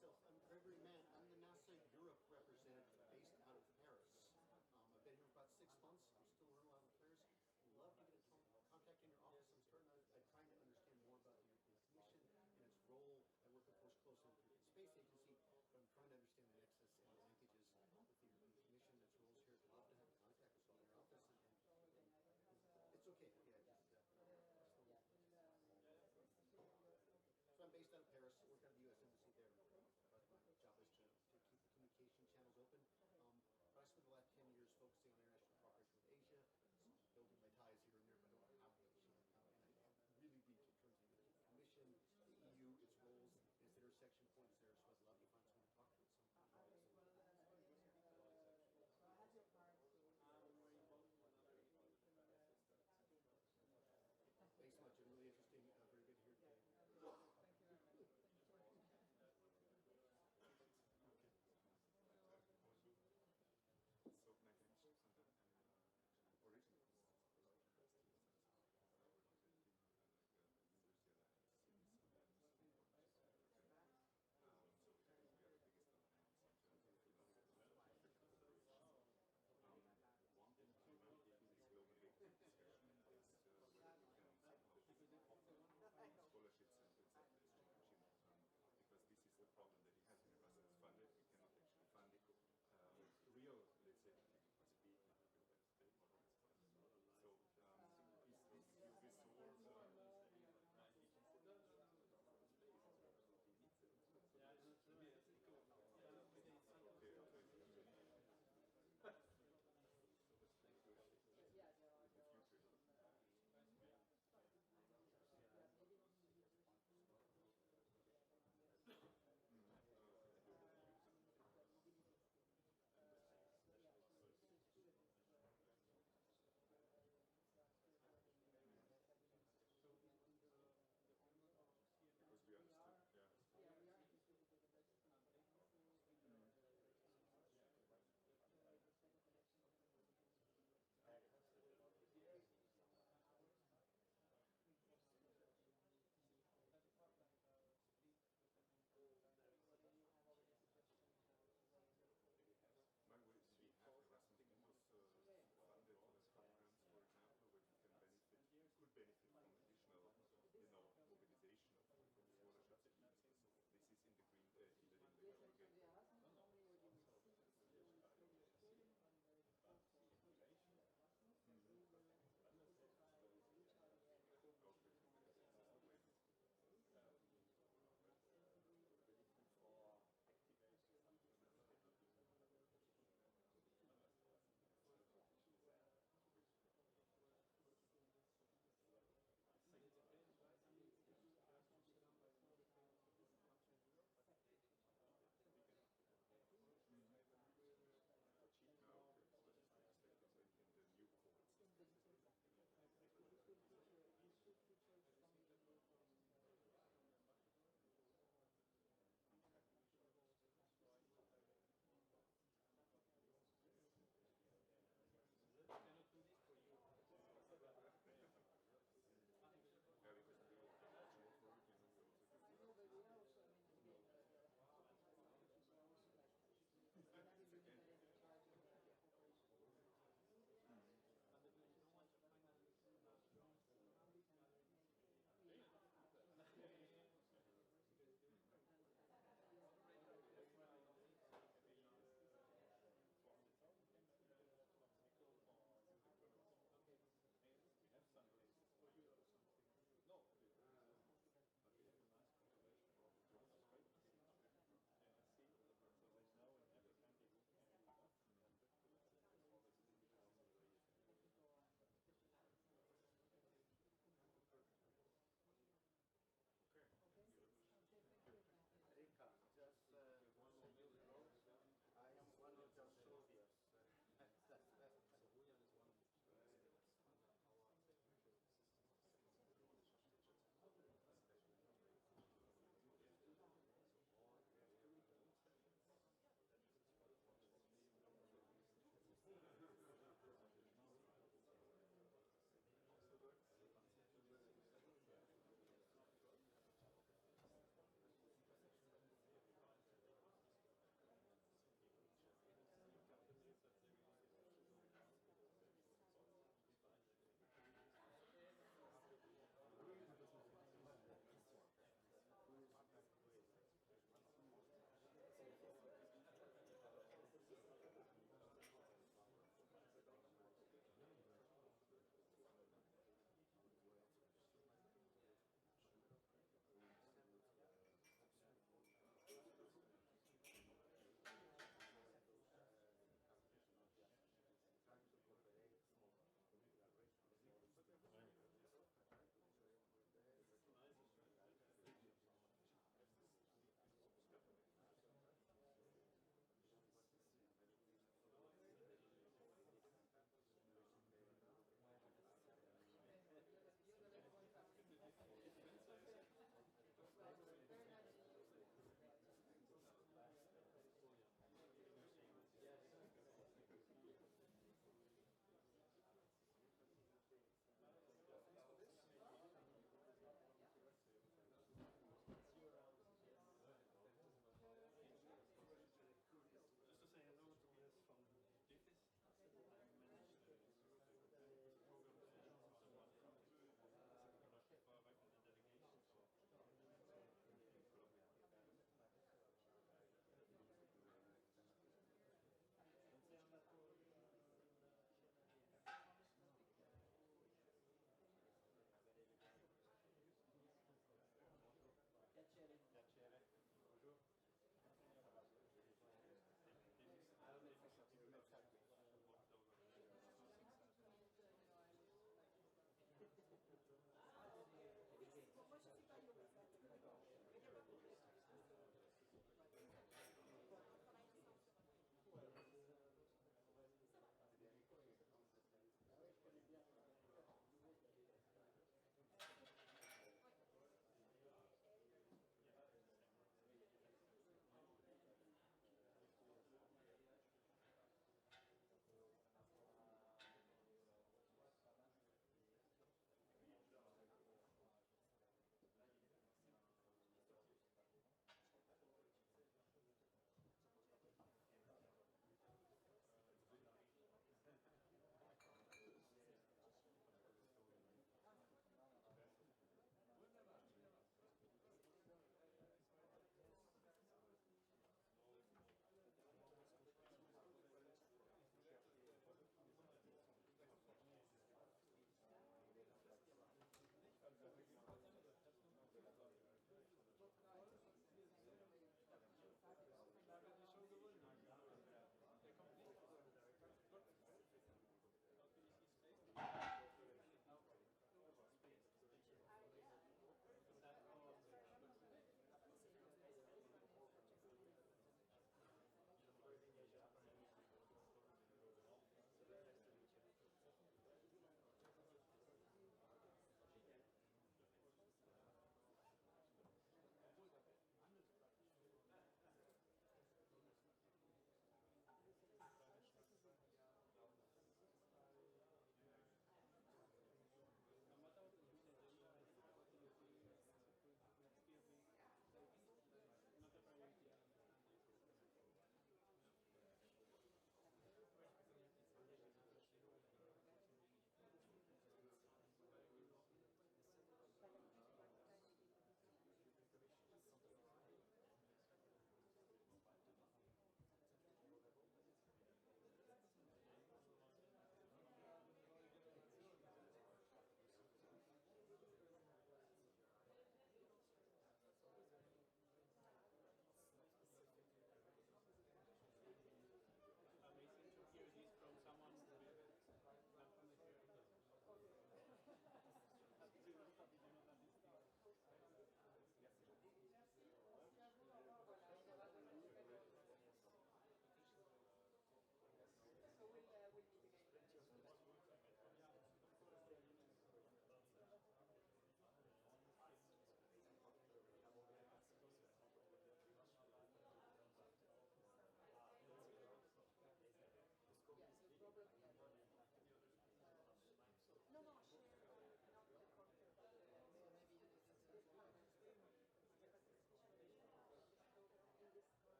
myself. I'm Gregory Mann. I'm the NASA Europe representative based out of Paris. I've been here for about 6 months. I'm still learning a lot of Paris. I'd love to get a contact in your office. I'm trying to understand more about the European Commission and its role. I work, of course, closely with the European Space Agency, but I'm trying to understand the nexus and the linkages with the European Commission, its roles here. I'd love to have a contact with someone in your office, and it's okay. Yeah, so I'm based out of Paris. I work at the U.S. Embassy there.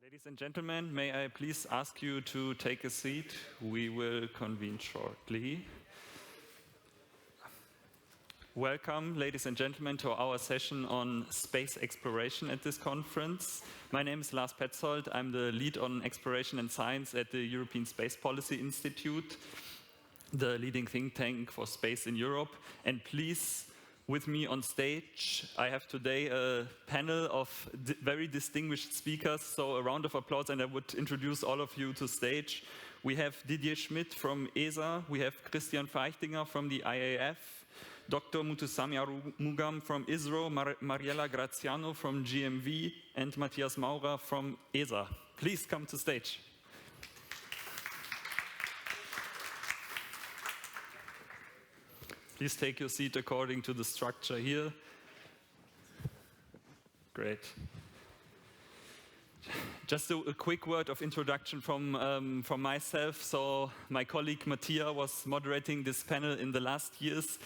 Ladies and gentlemen, may I please ask you to take a seat? We will convene shortly. Welcome, ladies and gentlemen, to our session on space exploration at this conference. My name is Lars Petzold. I'm the lead on exploration and science at the European Space Policy Institute, the leading think tank for space in Europe. And please, with me on stage, I have today a panel of very distinguished speakers, so a round of applause, and I would introduce all of you to stage. We have Didier Schmitt from ESA, we have Christian Feichtinger from the IAF, Dr. Muthusamy Arumugam from ISRO, Mariella Graziano from GMV, and Matthias Maurer from ESA. Please come to stage. Please take your seat according to the structure here. Great. Just a quick word of introduction from myself. So my colleague Matthias was moderating this panel in the last years.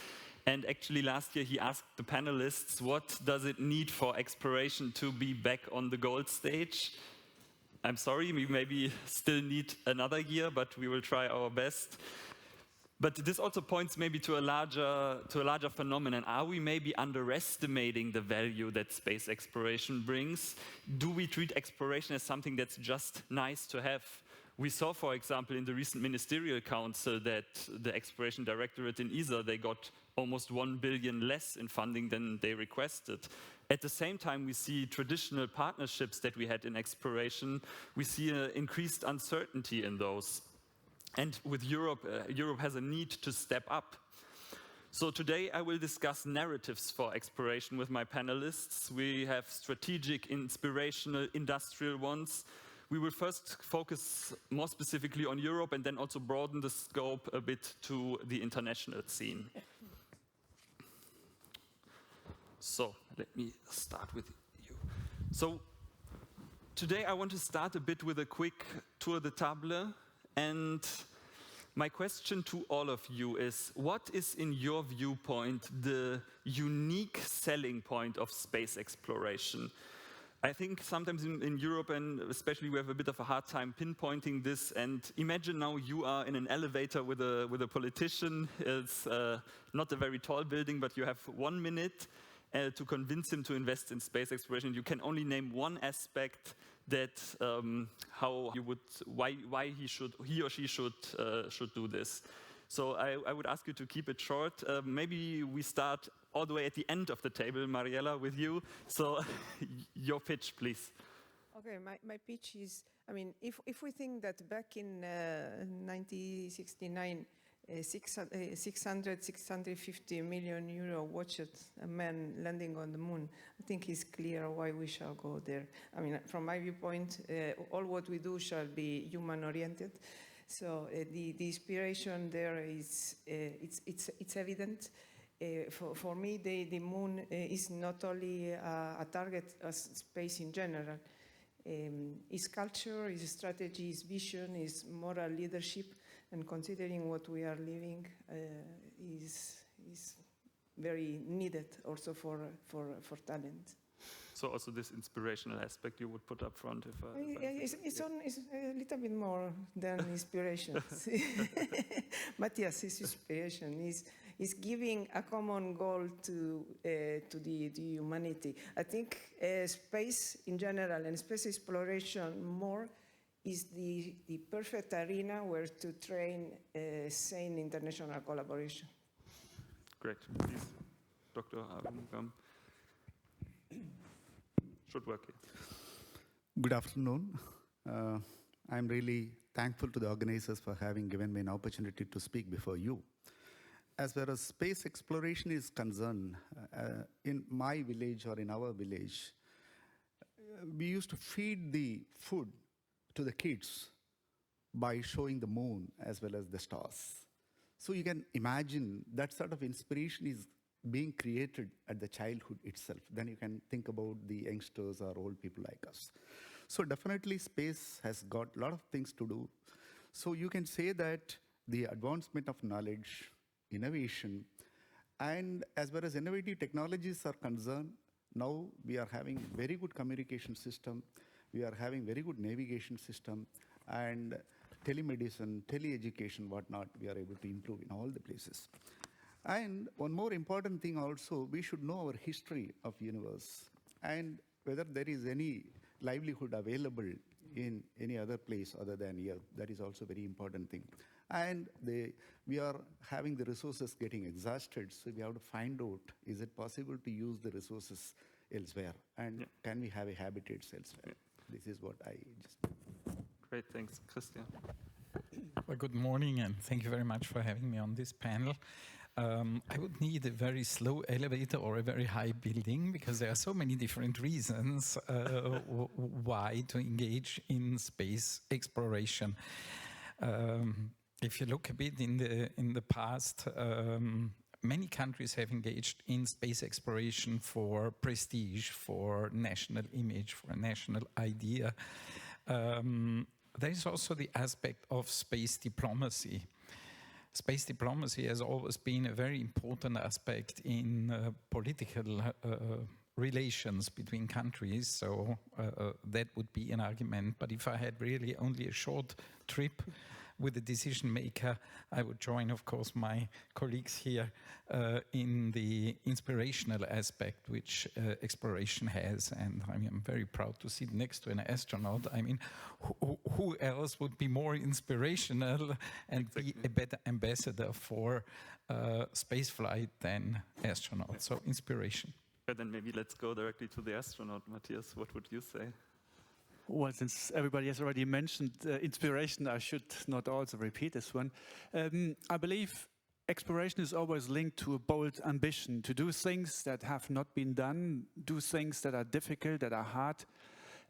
And actually last year he asked the panelists, what does it need for exploration to be back on the gold stage? I'm sorry, we maybe still need another year, but we will try our best. But this also points maybe to a larger phenomenon. Are we maybe underestimating the value that space exploration brings? Do we treat exploration as something that's just nice to have? We saw, for example, in the recent ministerial council that the exploration directorate in ESA, they got almost 1 billion less in funding than they requested. At the same time, we see traditional partnerships that we had in exploration. We see an increased uncertainty in those. And with Europe, Europe has a need to step up. So today I will discuss narratives for exploration with my panelists. We have strategic, inspirational, industrial ones. We will first focus more specifically on Europe and then also broaden the scope a bit to the international scene. So let me start with you. So today I want to start a bit with a quick tour de table. And my question to all of you is, what is in your viewpoint the unique selling point of space exploration? I think sometimes in Europe, and especially, we have a bit of a hard time pinpointing this. And imagine now you are in an elevator with a politician. It's not a very tall building, but you have 1 minute to convince him to invest in space exploration. You can only name one aspect that why he or she should do this. So I would ask you to keep it short. Maybe we start all the way at the end of the table, Mariella, with you. So your pitch, please. Okay, my pitch is, I mean, if we think that back in 1969, 650 million euro watched a man landing on the moon, I think it's clear why we shall go there. I mean, from my viewpoint, all what we do shall be human-oriented. So the inspiration there is, it's evident. For me, the moon is not only a target as space in general. Its culture, its strategy, its vision, its moral leadership, and considering what we are living is very needed also for talent. So also this inspirational aspect you would put up front? It's a little bit more than inspiration. Matthias, his inspiration is giving a common goal to the humanity. I think space in general and space exploration more is the perfect arena where to train sane international collaboration. Great. Please, Dr. Arumugam. Should work here. Good afternoon. I'm really thankful to the organizers for having given me an opportunity to speak before you. As far as space exploration is concerned, in my village or in our village, we used to feed the food to the kids by showing the moon as well as the stars. So you can imagine that sort of inspiration is being created at the childhood itself. Then you can think about the youngsters or old people like us. So definitely space has got a lot of things to do. So you can say that the advancement of knowledge innovation. And as far as innovative technologies are concerned, now we are having very good communication system, we are having very good navigation system, and telemedicine, teleeducation, whatnot, we are able to improve in all the places. And one more important thing also, we should know our history of universe and whether there is any livelihood available in any other place other than Earth. That is also very important thing. And we are having the resources getting exhausted, so we have to find out, is it possible to use the resources elsewhere? And can we have a habitats elsewhere? This is what I just... Great, thanks. Christian. Well, good morning, and thank you very much for having me on this panel. I would need a very slow elevator or a very high building, because there are so many different reasons why to engage in space exploration. If you look a bit in the past, many countries have engaged in space exploration for prestige, for national image, for a national idea. There is also the aspect of space diplomacy. Space diplomacy has always been a very important aspect in political relations between countries, so that would be an argument. But if I had really only a short trip with a decision maker, I would join, of course, my colleagues here in the inspirational aspect which exploration has. And I mean, I'm very proud to sit next to an astronaut. I mean, who else would be more inspirational and be a better ambassador for spaceflight than astronauts? So inspiration. But then maybe let's go directly to the astronaut. Matthias, what would you say? Well, since everybody has already mentioned inspiration, I should not also repeat this one. I believe exploration is always linked to a bold ambition to do things that have not been done, do things that are difficult, that are hard.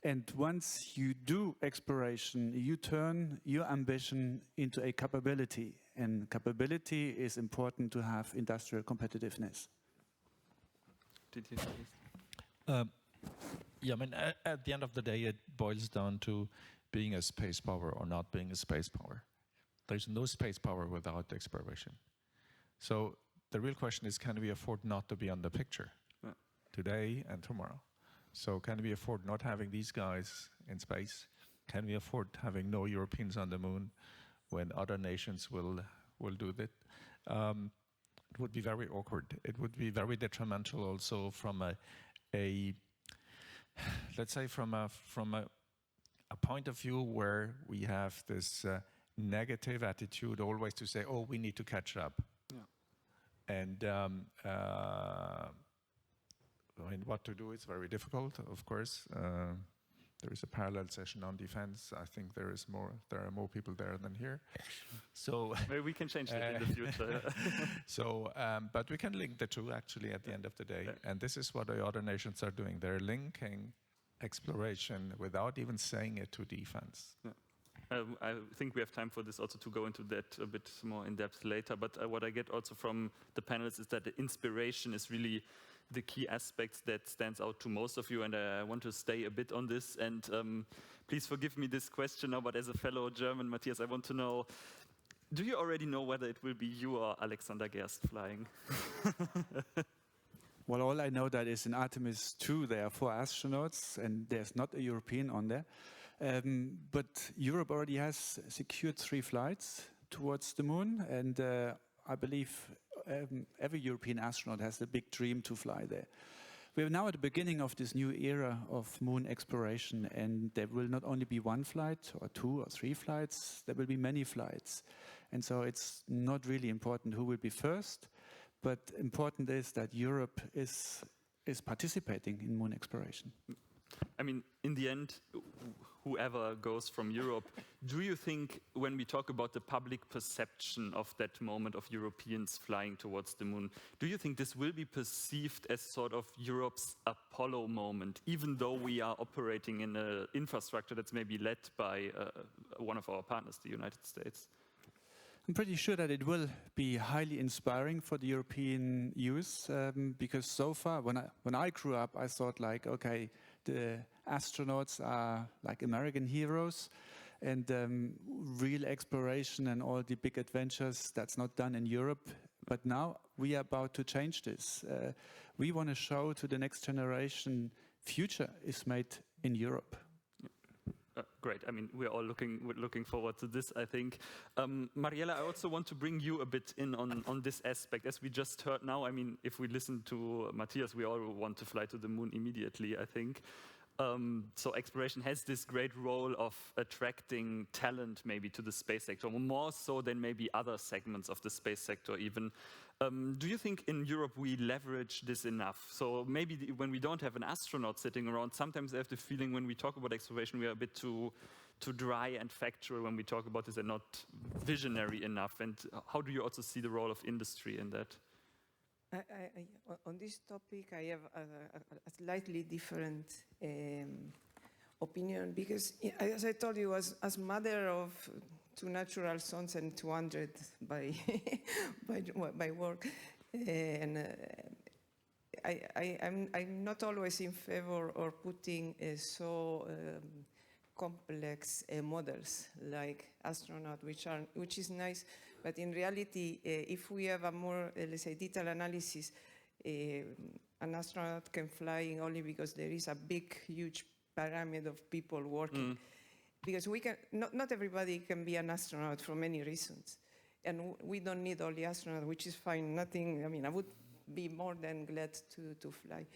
And once you do exploration, you turn your ambition into a capability. And capability is important to have industrial competitiveness. Didier, Yeah, I mean, at the end of the day, it boils down to being a space power or not being a space power. There's no space power without exploration. So the real question is, can we afford not to be on the picture today and tomorrow? So can we afford not having these guys in space? Can we afford having no Europeans on the moon when other nations will do that? It would be very awkward. It would be very detrimental also from let's say from a point of view where we have this negative attitude always to say, oh, we need to catch up. Yeah. And I mean, what to do is very difficult, of course. There is a parallel session on defense. I think there are more people there than here. So maybe we can change that in the future. So, but we can link the two actually at the end of the day. Yeah. And this is what the other nations are doing. They're linking exploration without even saying it to defense. Yeah. I think we have time for this also to go into that a bit more in depth later. But what I get also from the panelists is that the inspiration is really the key aspects that stands out to most of you, and I want to stay a bit on this. And please forgive me this question now, but as a fellow German, Matthias, I want to know, do you already know whether it will be you or Alexander Gerst flying? Well, all I know that is in Artemis 2 there are 4 astronauts, and there's not a European on there. But Europe already has secured 3 flights towards the moon, and I believe every European astronaut has the big dream to fly there. We are now at the beginning of this new era of moon exploration, and there will not only be 1 flight or 2 or 3 flights, there will be many flights. And so it's not really important who will be first, but important is that Europe is participating in moon exploration. I mean, in the end, whoever goes from Europe, do you think when we talk about the public perception of that moment of Europeans flying towards the moon, do you think this will be perceived as sort of Europe's Apollo moment, even though we are operating in an infrastructure that's maybe led by one of our partners, the United States? I'm pretty sure that it will be highly inspiring for the European youth, because so far, when I grew up, I thought like, okay, the astronauts are like American heroes, and real exploration and all the big adventures, that's not done in Europe. But now we are about to change this. We want to show to the next generation, future is made in Europe. Great. I mean, we're all looking forward to this, I think. Mariella, I also want to bring you a bit in on this aspect. As we just heard now, I mean, if we listen to Matthias, we all want to fly to the moon immediately, I think. So exploration has this great role of attracting talent maybe to the space sector, more so than maybe other segments of the space sector even. Do you think in Europe we leverage this enough? So maybe when we don't have an astronaut sitting around, sometimes I have the feeling when we talk about exploration we are a bit too dry and factual when we talk about this and not visionary enough. And how do you also see the role of industry in that? On this topic, I have a slightly different opinion because, as I told you, as mother of 2 natural sons and 200 by by work, and I'm not always in favor of putting so complex models like Astronaut, which is nice. But in reality, if we have a more, let's say, detailed analysis, an astronaut can fly only because there is a big, huge pyramid of people working. Because we can, not everybody can be an astronaut for many reasons. And we don't need only astronauts, which is fine. Nothing, I mean, I would be more than glad to fly.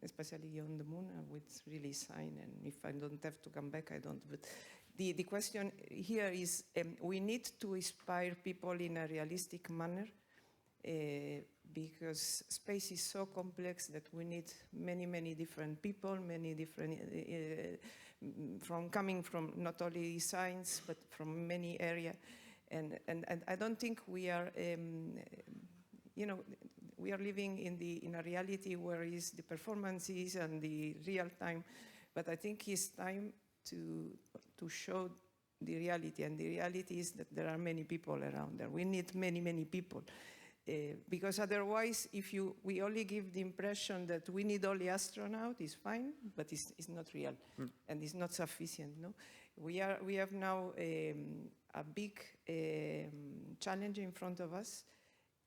Especially on the moon, I would really sign. And if I don't have to come back, I don't. But the question here is we need to inspire people in a realistic manner because space is so complex that we need many different people, many different, coming from not only science, but from many areas. And I don't think we are, we are living in a reality where is the performances and the real time, but I think it's time to show the reality, and the reality is that there are many people around there. We need many people, because otherwise, if we only give the impression that we need only astronauts, it's fine, but it's not real, and it's not sufficient. No, we have now a big challenge in front of us,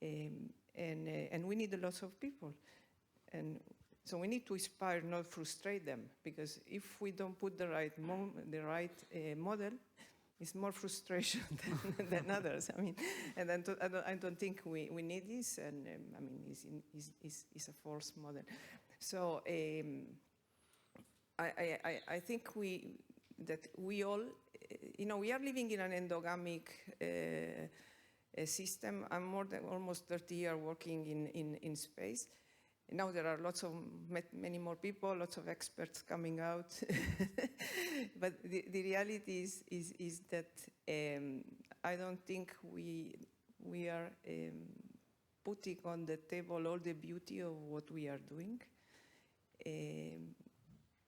and we need lots of people, and so we need to inspire, not frustrate them, because if we don't put the right model, it's more frustration than others. I mean, and I don't think we need this, and I mean, it's a forced model. So I think that we all, we are living in an endogamic system. I'm almost 30 years working in space. Now there are many more people, lots of experts coming out. But the reality is that I don't think we are putting on the table all the beauty of what we are doing.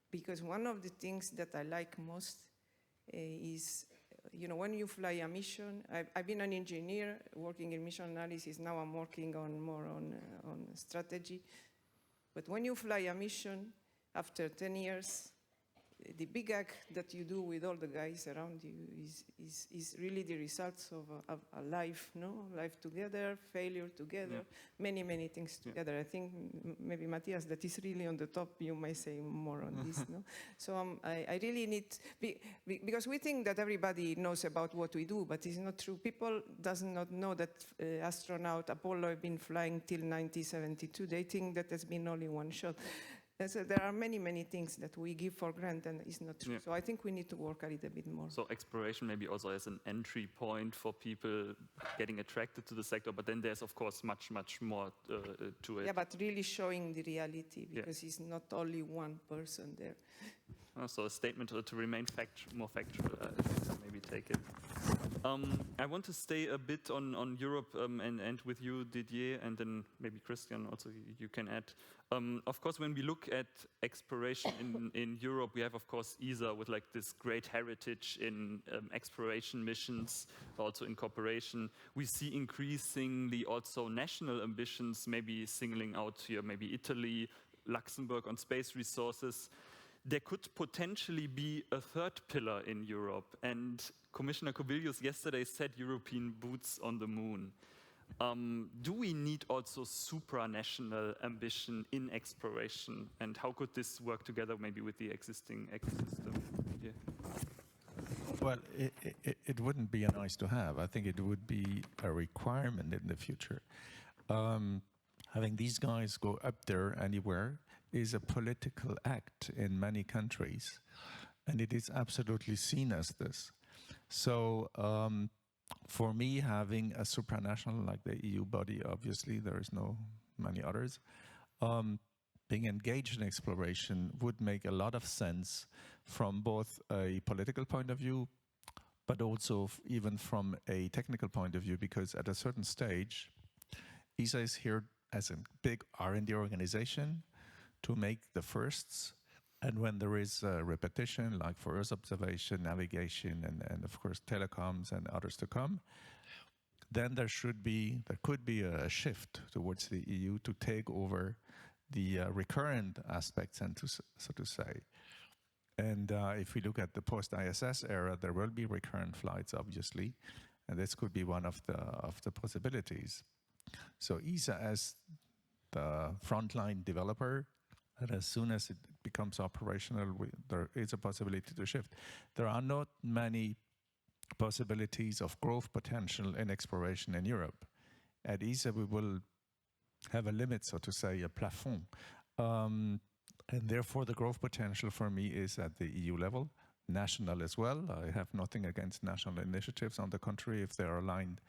Because one of the things that I like most is, when you fly a mission, I've been an engineer working in mission analysis. Now I'm working more on strategy. But when you fly a mission, after 10 years, the big act that you do with all the guys around you is really the results of a life, life together, failure together, many things together. I think maybe Matthias, that is really on the top. You may say more on this, no? So I really need, because we think that everybody knows about what we do, but it's not true. People does not know that astronaut Apollo have been flying till 1972. They think that there's been only one shot. So there are many things that we give for granted, and it's not true. Yeah. So I think we need to work a little bit more. So exploration maybe also as an entry point for people getting attracted to the sector, but then there's of course much more to it. Yeah, but really showing the reality, because it's not only one person there. So a statement to remain more factual, maybe take it. I want to stay a bit on Europe and with you, Didier, and then maybe Christian also you can add. Of course, when we look at exploration in Europe, we have, of course, ESA with like this great heritage in exploration missions, also in cooperation. We see increasingly also national ambitions, maybe singling out here, maybe Italy, Luxembourg on space resources. There could potentially be a third pillar in Europe, and Commissioner Kubilius yesterday said European boots on the moon. Do we need also supranational ambition in exploration, and how could this work together maybe with the existing ecosystem? Yeah. Well, it wouldn't be a nice to have. I think it would be a requirement in the future. Having these guys go up there anywhere is a political act in many countries, and it is absolutely seen as this. So for me, having a supranational like the EU body, obviously there is no many others, being engaged in exploration would make a lot of sense from both a political point of view, but also even from a technical point of view, because at a certain stage, ESA is here as a big R&D organization to make the firsts. And when there is a repetition, like for Earth observation, navigation, and of course telecoms and others to come, then there could be a shift towards the EU to take over the recurrent aspects, and so to say. And if we look at the post-ISS era, there will be recurrent flights, obviously, and this could be one of the possibilities. So ESA as the frontline developer, and as soon as it becomes operational, there is a possibility to shift. There are not many possibilities of growth potential in exploration in Europe. At ESA, we will have a limit, so to say, a plafond. And therefore, the growth potential for me is at the EU level, national as well. I have nothing against national initiatives. On the contrary, if they're aligned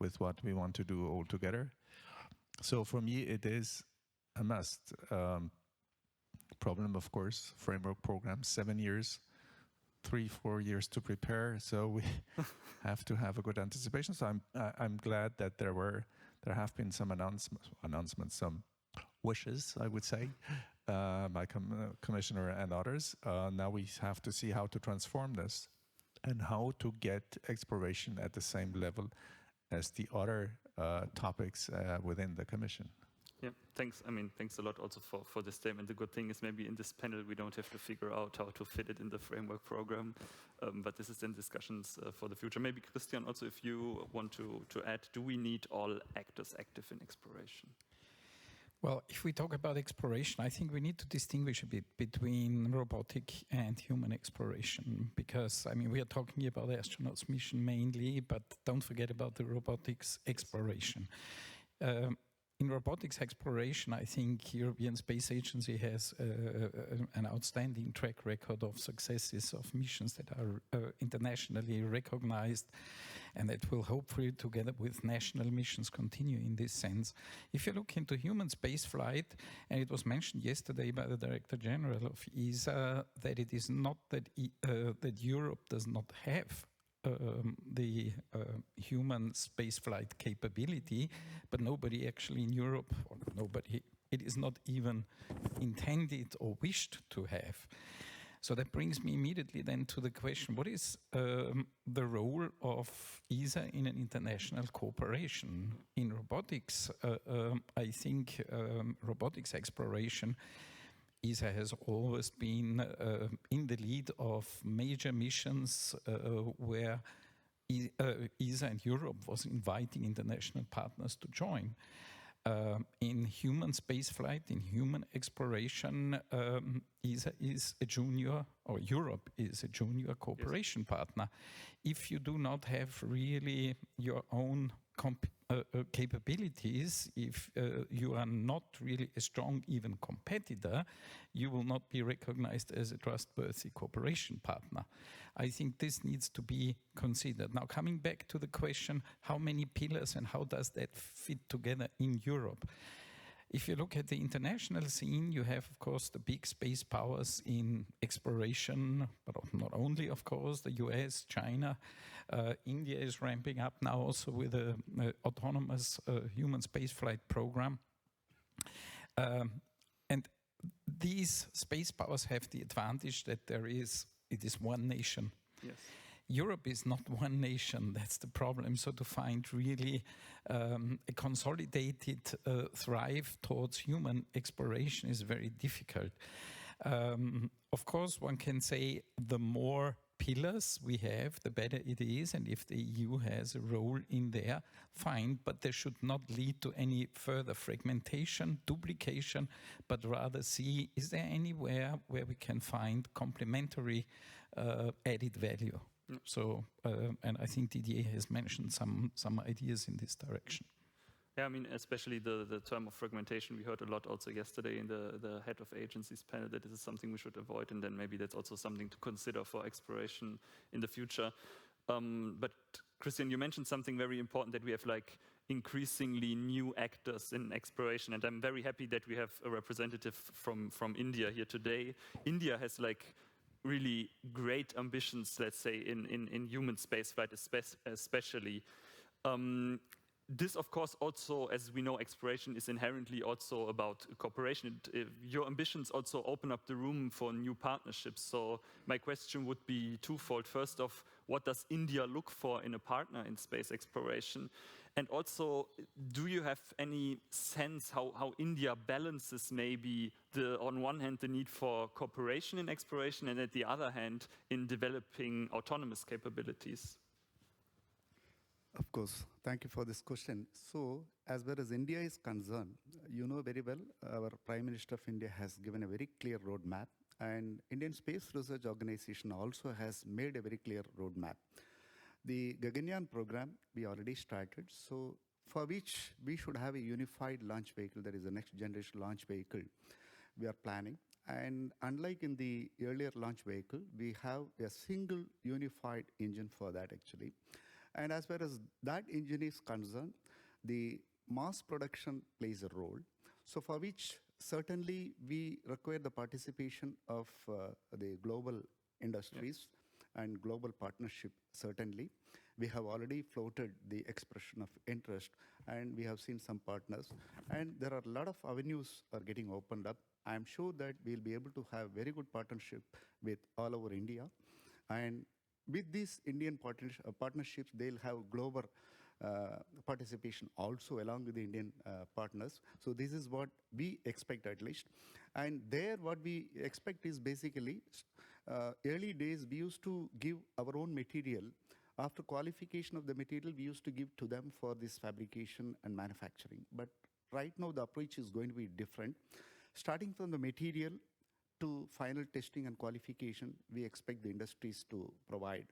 with what we want to do all together. So for me, it is a must. Problem, of course, framework program, 7 years, 3-4 years to prepare. So we have to have a good anticipation. So I'm glad that there have been some announcements, some wishes, I would say, by Commissioner and others. Now we have to see how to transform this and how to get exploration at the same level as the other topics within the Commission. Yeah, thanks. I mean, thanks a lot also for this statement. The good thing is maybe in this panel we don't have to figure out how to fit it in the framework program, but this is in discussions for the future. Maybe Christian, also if you want to add, do we need all actors active in exploration? Well, if we talk about exploration, I think we need to distinguish a bit between robotic and human exploration, because, I mean, we are talking about the astronauts' mission mainly, but don't forget about the robotics exploration. In robotics exploration, I think European Space Agency has an outstanding track record of successes of missions that are internationally recognized, and that will hopefully, together with national missions, continue in this sense. If you look into human spaceflight, and it was mentioned yesterday by the Director General of ESA, that it is not that that Europe does not have the human spaceflight capability, but nobody actually in Europe, or nobody, it is not even intended or wished to have. So that brings me immediately then to the question, what is the role of ESA in an international cooperation? In robotics, I think robotics exploration, ESA has always been in the lead of major missions where ESA and Europe was inviting international partners to join. In human spaceflight, in human exploration, ESA is a junior, or Europe is a junior cooperation partner. If you do not have really your own capabilities, if you are not really a strong even competitor, you will not be recognized as a trustworthy cooperation partner. I think this needs to be considered. Now, coming back to the question, how many pillars and how does that fit together in Europe? If you look at the international scene, you have, of course, the big space powers in exploration, but not only, of course, the US, China. India is ramping up now also with an autonomous human spaceflight program. And these space powers have the advantage that it is one nation. Yes. Europe is not one nation, that's the problem. So to find really a consolidated thrive towards human exploration is very difficult. Of course, one can say the more pillars we have, the better it is. And if the EU has a role in there, fine, but they should not lead to any further fragmentation, duplication, but rather see, is there anywhere where we can find complementary added value? So, and I think Didier has mentioned some ideas in this direction. Yeah, I mean, especially the term of fragmentation, we heard a lot also yesterday in the head of agencies panel that this is something we should avoid, and then maybe that's also something to consider for exploration in the future. But Christian, you mentioned something very important, that we have like increasingly new actors in exploration, and I'm very happy that we have a representative from India here today. India has like really great ambitions, let's say, in human spaceflight especially. This, of course, also, as we know, exploration is inherently also about cooperation. Your ambitions also open up the room for new partnerships. So my question would be twofold. First off, what does India look for in a partner in space exploration? And also, do you have any sense how India balances maybe, on one hand, the need for cooperation in exploration, and at the other hand, in developing autonomous capabilities? Of course, thank you for this question. So, as far as India is concerned, you know very well, our Prime Minister of India has given a very clear roadmap, and Indian Space Research Organization also has made a very clear roadmap. The Gaganyaan program, we already started, so for which we should have a unified launch vehicle, that is the next generation launch vehicle we are planning. And unlike in the earlier launch vehicle, we have a single unified engine for that actually. And as far as that engine is concerned, the mass production plays a role. So for which certainly we require the participation of the global industries and global partnership, certainly. We have already floated the expression of interest, and we have seen some partners. And there are a lot of avenues are getting opened up. I'm sure that we'll be able to have very good partnership with all over India. And with these Indian partnerships, they'll have global participation also along with the Indian partners. So this is what we expect at least. And there what we expect is basically, early days we used to give our own material. After qualification of the material, we used to give to them for this fabrication and manufacturing. But right now the approach is going to be different. Starting from the material to final testing and qualification, we expect the industries to provide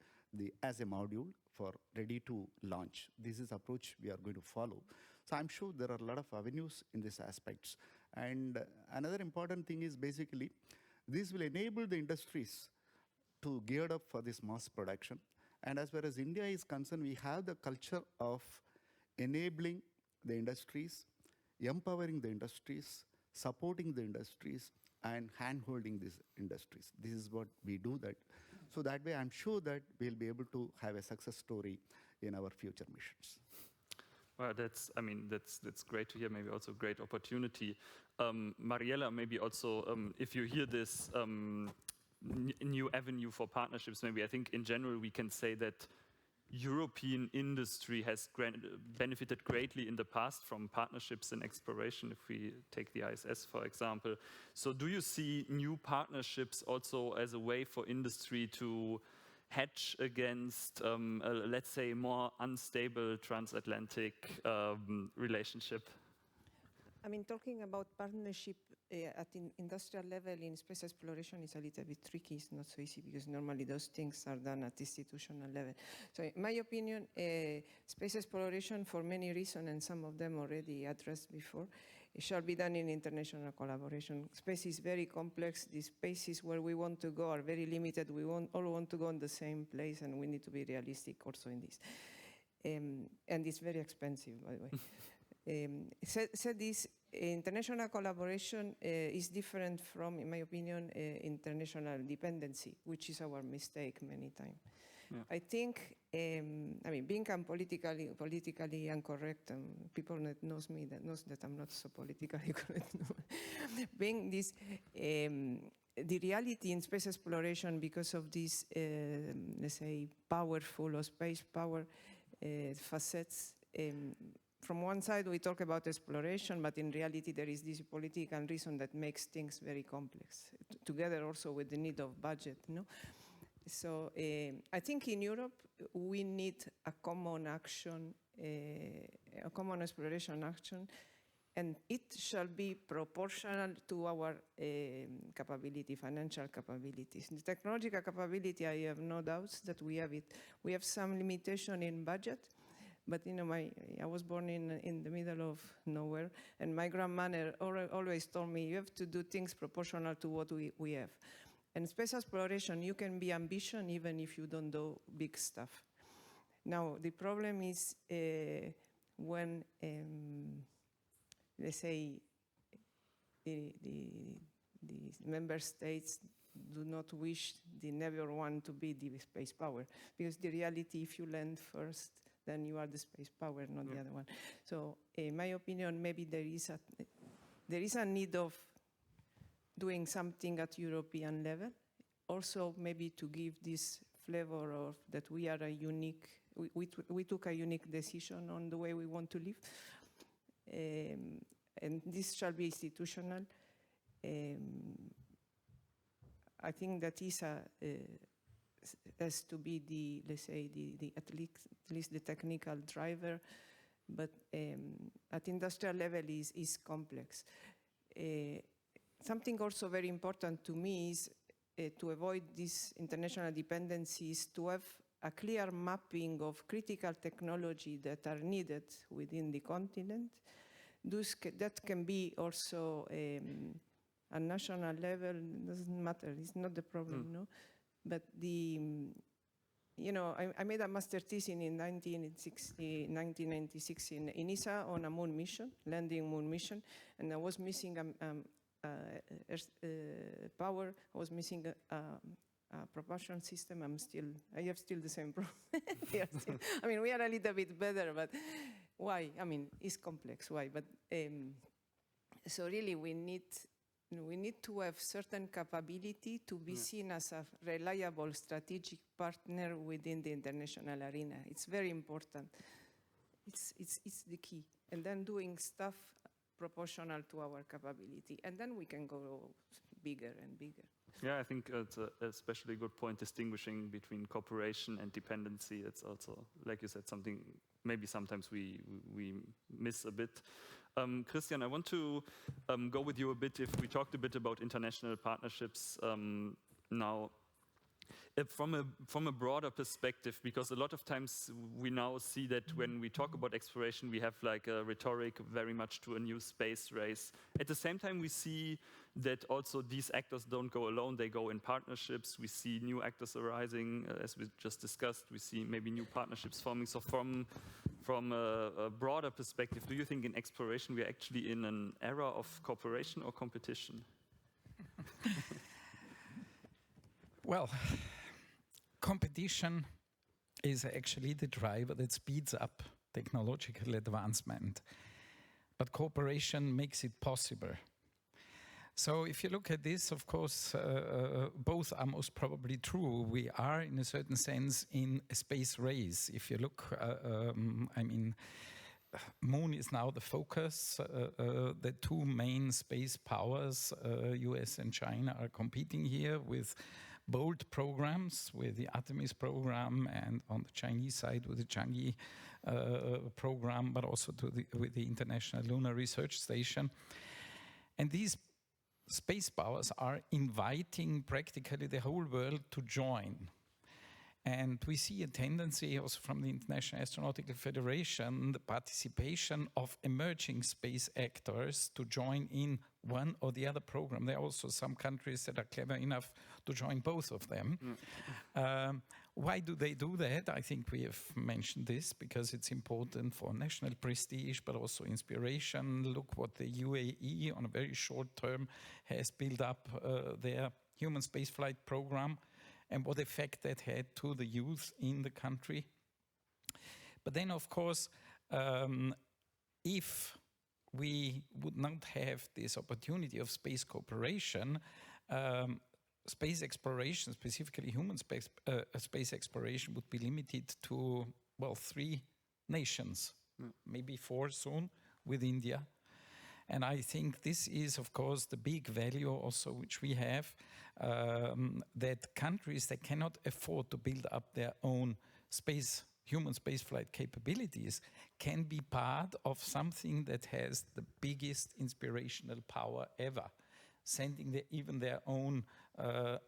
as a module for ready to launch. This is approach we are going to follow. So I'm sure there are a lot of avenues in these aspects. And another important thing is basically, this will enable the industries to gear up for this mass production. And as far as India is concerned, we have the culture of enabling the industries, empowering the industries, supporting the industries, and hand-holding these industries. This is what we do that. So that way, I'm sure that we'll be able to have a success story in our future missions. Well, that's great to hear, maybe also great opportunity. Mariella, maybe also, if you hear this new avenue for partnerships, maybe I think in general we can say that European industry has benefited greatly in the past from partnerships in exploration, if we take the ISS, for example. So do you see new partnerships also as a way for industry to hedge against, let's say, more unstable transatlantic relationship? I mean, talking about partnership at industrial level in space exploration is a little bit tricky. It's not so easy because normally those things are done at institutional level. So in my opinion, space exploration, for many reasons, and some of them already addressed before, it shall be done in international collaboration. Space is very complex. The spaces where we want to go are very limited. We all want to go in the same place, and we need to be realistic also in this. And it's very expensive, by the way. Said this, international collaboration is different from, in my opinion, international dependency, which is our mistake many times. Yeah. I think, I mean, being politically incorrect, people that knows me that knows that I'm not so politically correct. Being this, the reality in space exploration, because of this, let's say, powerful or space power facets. From one side, we talk about exploration, but in reality, there is this political reason that makes things very complex, together also with the need of budget. No? So I think in Europe we need a common action, a common exploration action, and it shall be proportional to our capability, financial capabilities. The technological capability, I have no doubts that we have it. We have some limitation in budget, but you know, I was born in the middle of nowhere, and my grandmother always told me, you have to do things proportional to what we have. And space exploration, you can be ambitious even if you don't do big stuff. Now, the problem is when, let's say, the member states do not wish, they never want to be the space power. Because the reality, if you land first, then you are the space power, not the other one. So, in my opinion, maybe there is a need of doing something at European level. Also, maybe to give this flavor of that we are a unique, we took a unique decision on the way we want to live. And this shall be institutional. I think that is has to be the, let's say, at least the technical driver, but at industrial level is complex. Something also very important to me is to avoid these international dependencies, to have a clear mapping of critical technology that are needed within the continent. That can be also a national level, doesn't matter, it's not the problem, no? But you know, I made a master thesis in 1996 in ESA on a moon mission, landing moon mission, and I was missing power, I was missing a propulsion system. I have still the same problem. I mean, we are a little bit better, but why? I mean, it's complex, why? But so really we need to have certain capability to be seen as a reliable strategic partner within the international arena. It's very important. It's the key. And then doing stuff proportional to our capability. And then we can go bigger and bigger. Yeah, I think it's a especially good point, distinguishing between cooperation and dependency. It's also, like you said, something maybe sometimes we miss a bit. Christian, I want to go with you a bit if we talked a bit about international partnerships now. From a broader perspective, because a lot of times we now see that when we talk about exploration, we have like a rhetoric very much to a new space race. At the same time, we see that also these actors don't go alone, they go in partnerships. We see new actors arising, as we just discussed. We see maybe new partnerships forming. So from a broader perspective, do you think in exploration we're actually in an era of cooperation or competition? Well, competition is actually the driver that speeds up technological advancement, but cooperation makes it possible. So if you look at this, of course, both are most probably true. We are, in a certain sense, in a space race. If you look, I mean, Moon is now the focus. The two main space powers, US and China, are competing here with bold programs, with the Artemis program, and on the Chinese side with the Chang'e program, but also with the International Lunar Research Station. And these space powers are inviting practically the whole world to join. And we see a tendency also from the International Astronautical Federation, the participation of emerging space actors to join in one or the other program. There are also some countries that are clever enough to join both of them. Why do they do that? I think we have mentioned this because it's important for national prestige, but also inspiration. Look what the UAE on a very short term has built up their human spaceflight program, and what effect that had to the youth in the country. But then, of course, if we would not have this opportunity of space cooperation, space exploration, specifically human space exploration, would be limited to, well, 3 nations, maybe 4 soon, with India. And I think this is, of course, the big value also which we have, that countries that cannot afford to build up their own human spaceflight capabilities can be part of something that has the biggest inspirational power ever, sending even their own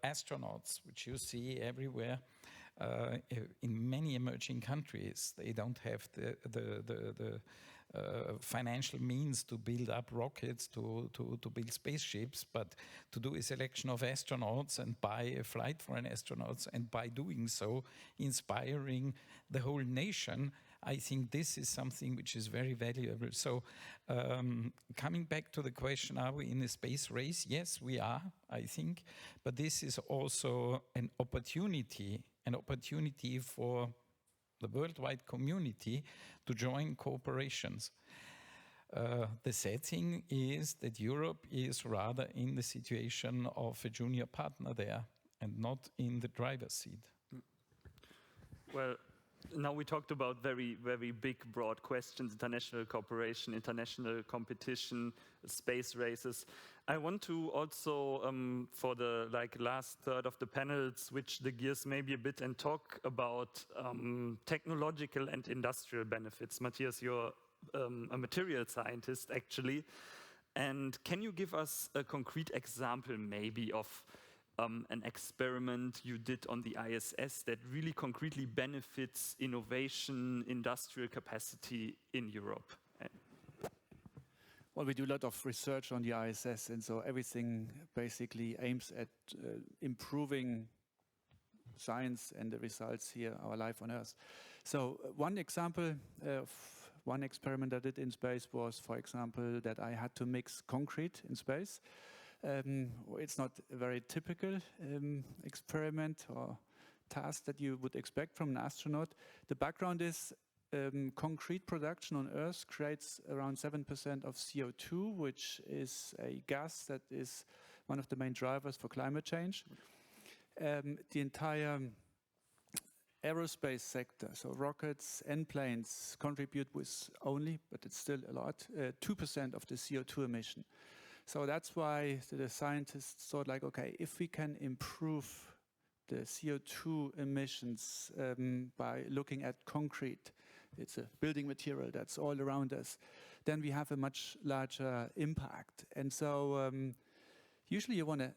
astronauts, which you see everywhere. In many emerging countries, they don't have the financial means to build up rockets, to build spaceships, but to do a selection of astronauts and buy a flight for an astronaut, and by doing so, inspiring the whole nation. I think this is something which is very valuable. So coming back to the question, are we in a space race? Yes, we are, I think. But this is also an opportunity for the worldwide community to join cooperations. The sad thing is that Europe is rather in the situation of a junior partner there and not in the driver's seat. Well, now we talked about very, very big, broad questions: international cooperation, international competition, space races. I want to also, for the last third of the panel, switch the gears maybe a bit and talk about technological and industrial benefits. Matthias, you're a material scientist, actually. And can you give us a concrete example maybe of an experiment you did on the ISS that really concretely benefits innovation, industrial capacity in Europe? Well, we do a lot of research on the ISS, and so everything basically aims at improving science and the results here, our life on Earth. So one example of one experiment I did in space was, for example, that I had to mix concrete in space. It's not a very typical experiment or task that you would expect from an astronaut. The background is concrete production on Earth creates around 7% of CO2, which is a gas that is one of the main drivers for climate change. The entire aerospace sector, so rockets and planes, contribute with only, but it's still a lot, 2% of the CO2 emission. So that's why the scientists thought, like, okay, if we can improve the CO2 emissions by looking at concrete, it's a building material that's all around us, then we have a much larger impact. And so usually you want to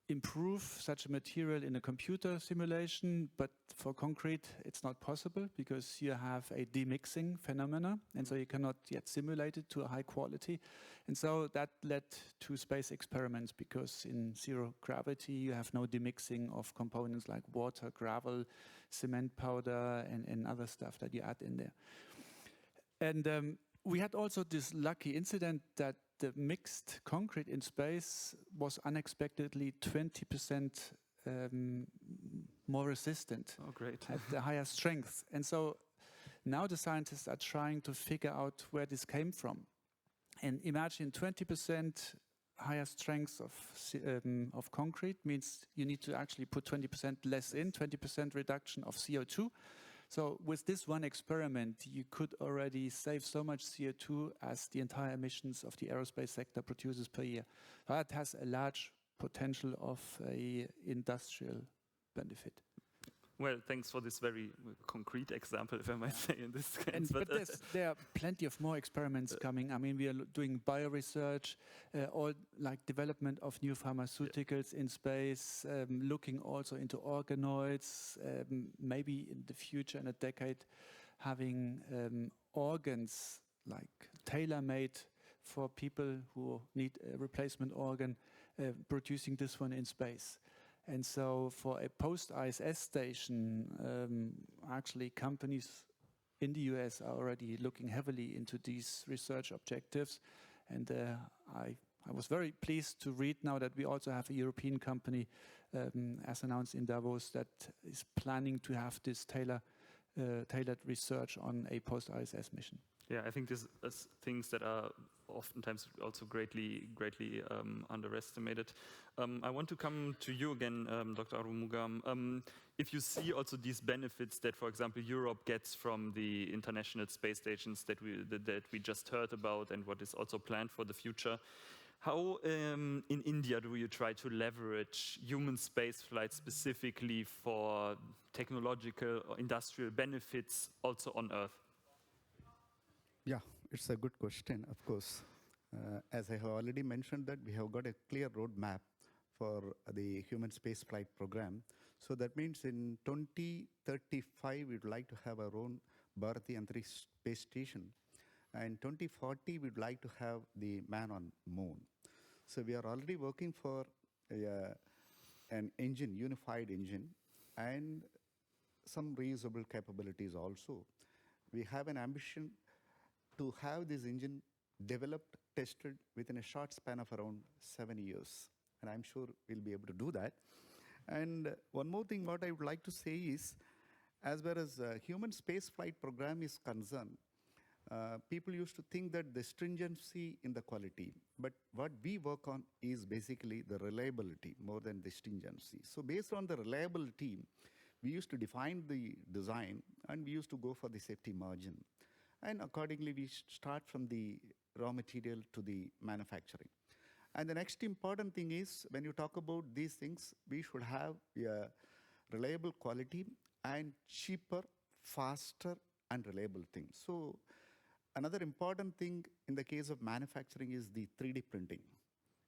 improve such a material in a computer simulation, but for concrete it's not possible because you have a demixing phenomena, and so you cannot yet simulate it to a high quality. And so that led to space experiments, because in zero gravity you have no demixing of components like water, gravel, cement powder, and other stuff that you add in there. And we had also this lucky incident that the mixed concrete in space was unexpectedly 20% more resistant. Oh, great. At the higher strength. And so now the scientists are trying to figure out where this came from. And imagine 20% higher strength of concrete means you need to actually put 20% less in, 20% reduction of CO2. So with this one experiment, you could already save so much CO2 as the entire emissions of the aerospace sector produces per year. That has a large potential of an industrial benefit. Well, thanks for this very concrete example, if I might say, in this case. But there are plenty of more experiments coming. I mean, we are doing bioresearch, all like development of new pharmaceuticals in space, looking also into organoids, maybe in the future, in a decade, having organs like tailor-made for people who need a replacement organ, producing this one in space. And so for a post-ISS station, actually companies in the US are already looking heavily into these research objectives. And I was very pleased to read now that we also have a European company, as announced in Davos, that is planning to have this tailored research on a post-ISS mission. Yeah, I think these are things that are oftentimes also greatly underestimated. I want to come to you again, Dr. Arumugam. If you see also these benefits that, for example, Europe gets from the international space stations that we just heard about and what is also planned for the future, how in India do you try to leverage human space flight specifically for technological or industrial benefits also on Earth? Yeah, it's a good question, of course. As I have already mentioned that we have got a clear roadmap for the human space flight program. So that means in 2035, we'd like to have our own Bharati Antariksha space station. And 2040, we'd like to have the man on moon. So we are already working for an engine, unified engine, and some reusable capabilities also. We have an ambition to have this engine developed, tested within a short span of around 7 years. And I'm sure we'll be able to do that. And one more thing what I would like to say is, as far as human space flight program is concerned, people used to think that the stringency in the quality, but what we work on is basically the reliability more than the stringency. So based on the reliability, we used to define the design and we used to go for the safety margin. And accordingly, we start from the raw material to the manufacturing. And the next important thing is, when you talk about these things, we should have a reliable quality and cheaper, faster, and reliable things. So another important thing in the case of manufacturing is the 3D printing.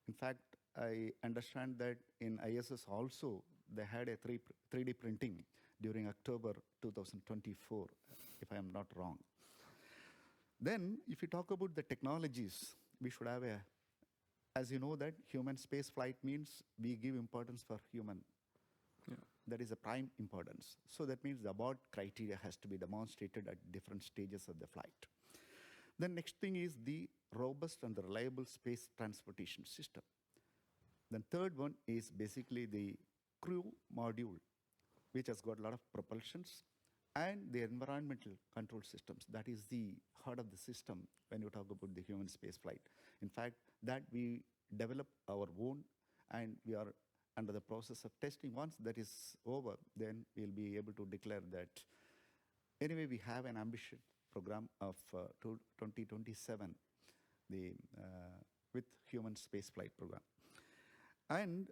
In fact, I understand that in ISS also, they had a 3D printing during October 2024, if I am not wrong. Then, if you talk about the technologies, we should have a, as you know that human space flight means we give importance for human. Yeah. That is a prime importance. So that means the abort criteria has to be demonstrated at different stages of the flight. The next thing is the robust and the reliable space transportation system. Then third one is basically the crew module, which has got a lot of propulsions, and the environmental control systems. That is the heart of the system when you talk about the human space flight. In fact, that we develop our own, and we are under the process of testing. Once that is over, then we'll be able to declare that. Anyway, we have an ambitious program of 2027 with human space flight program. And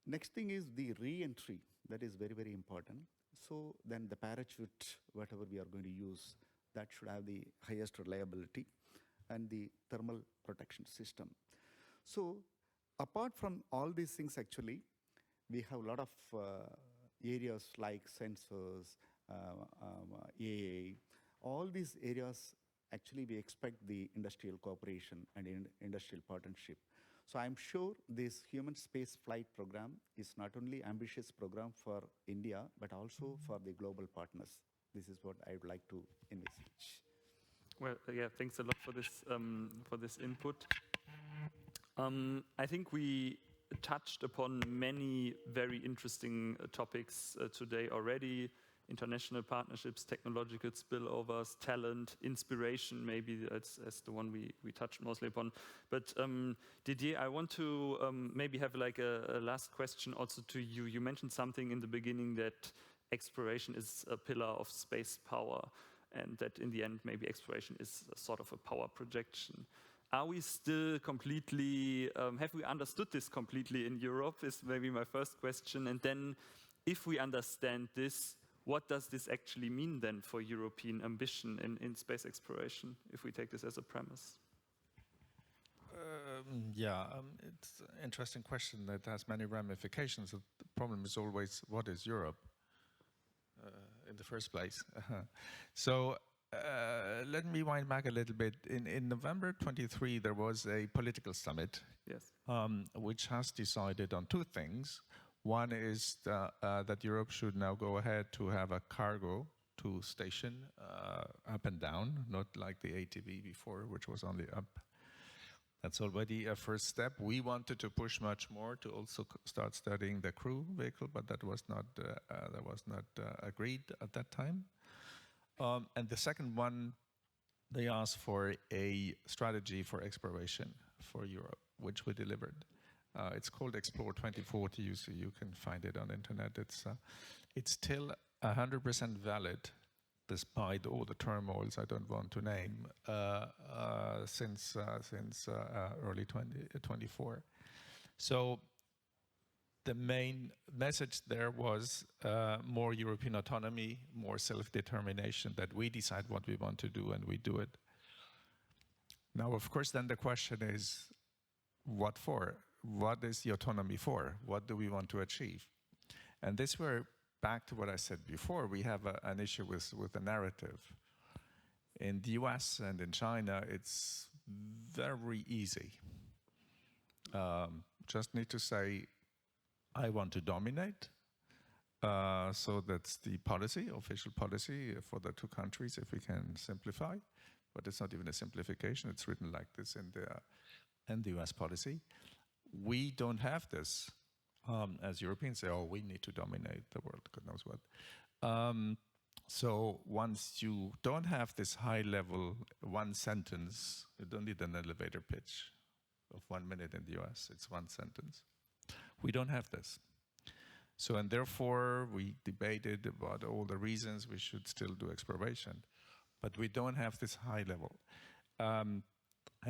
next thing is the re-entry. That is very, very important. So then the parachute, whatever we are going to use, that should have the highest reliability and the thermal protection system. So apart from all these things, actually, we have a lot of areas like sensors, AI, all these areas, actually, we expect the industrial cooperation and industrial partnership. So I'm sure this human space flight program is not only ambitious program for India, but also for the global partners. This is what I would like to envisage. Well, yeah, thanks a lot for this input. I think we touched upon many very interesting topics today already. International partnerships, technological spillovers, talent, inspiration, maybe that's the one we touched mostly upon. But Didier, I want to maybe have like a last question also to you. You mentioned something in the beginning that exploration is a pillar of space power, and that in the end maybe exploration is a sort of a power projection. Are we still completely, have we understood this completely in Europe is maybe my first question. And then if we understand this, what does this actually mean then for European ambition in space exploration, if we take this as a premise? It's an interesting question that has many ramifications. The problem is always, what is Europe in the first place? So let me wind back a little bit. In November 23, there was a political summit, yes, which has decided on two things. One is that Europe should now go ahead to have a cargo to station up and down, not like the ATV before, which was only up. That's already a first step. We wanted to push much more to also start studying the crew vehicle, but that was not agreed at that time. And the second one, they asked for a strategy for exploration for Europe, which we delivered. It's called Explore 2040. You can find it on the internet. It's still 100% valid, despite all the turmoils I don't want to name, since early 2024. So the main message there was more European autonomy, more self-determination, that we decide what we want to do and we do it. Now, of course, then the question is, what for? What is the autonomy for? What do we want to achieve? And this we're back to what I said before. We have an issue with the narrative. In the US and in China, it's very easy. Just need to say, I want to dominate. So that's the policy, official policy for the two countries, if we can simplify. But it's not even a simplification. It's written like this in the US policy. We don't have this. As Europeans say, oh, we need to dominate the world, God knows what. So once you don't have this high level, one sentence, you don't need an elevator pitch of 1 minute in the US, it's one sentence. We don't have this. So, and therefore we debated about all the reasons we should still do exploration, but we don't have this high level. And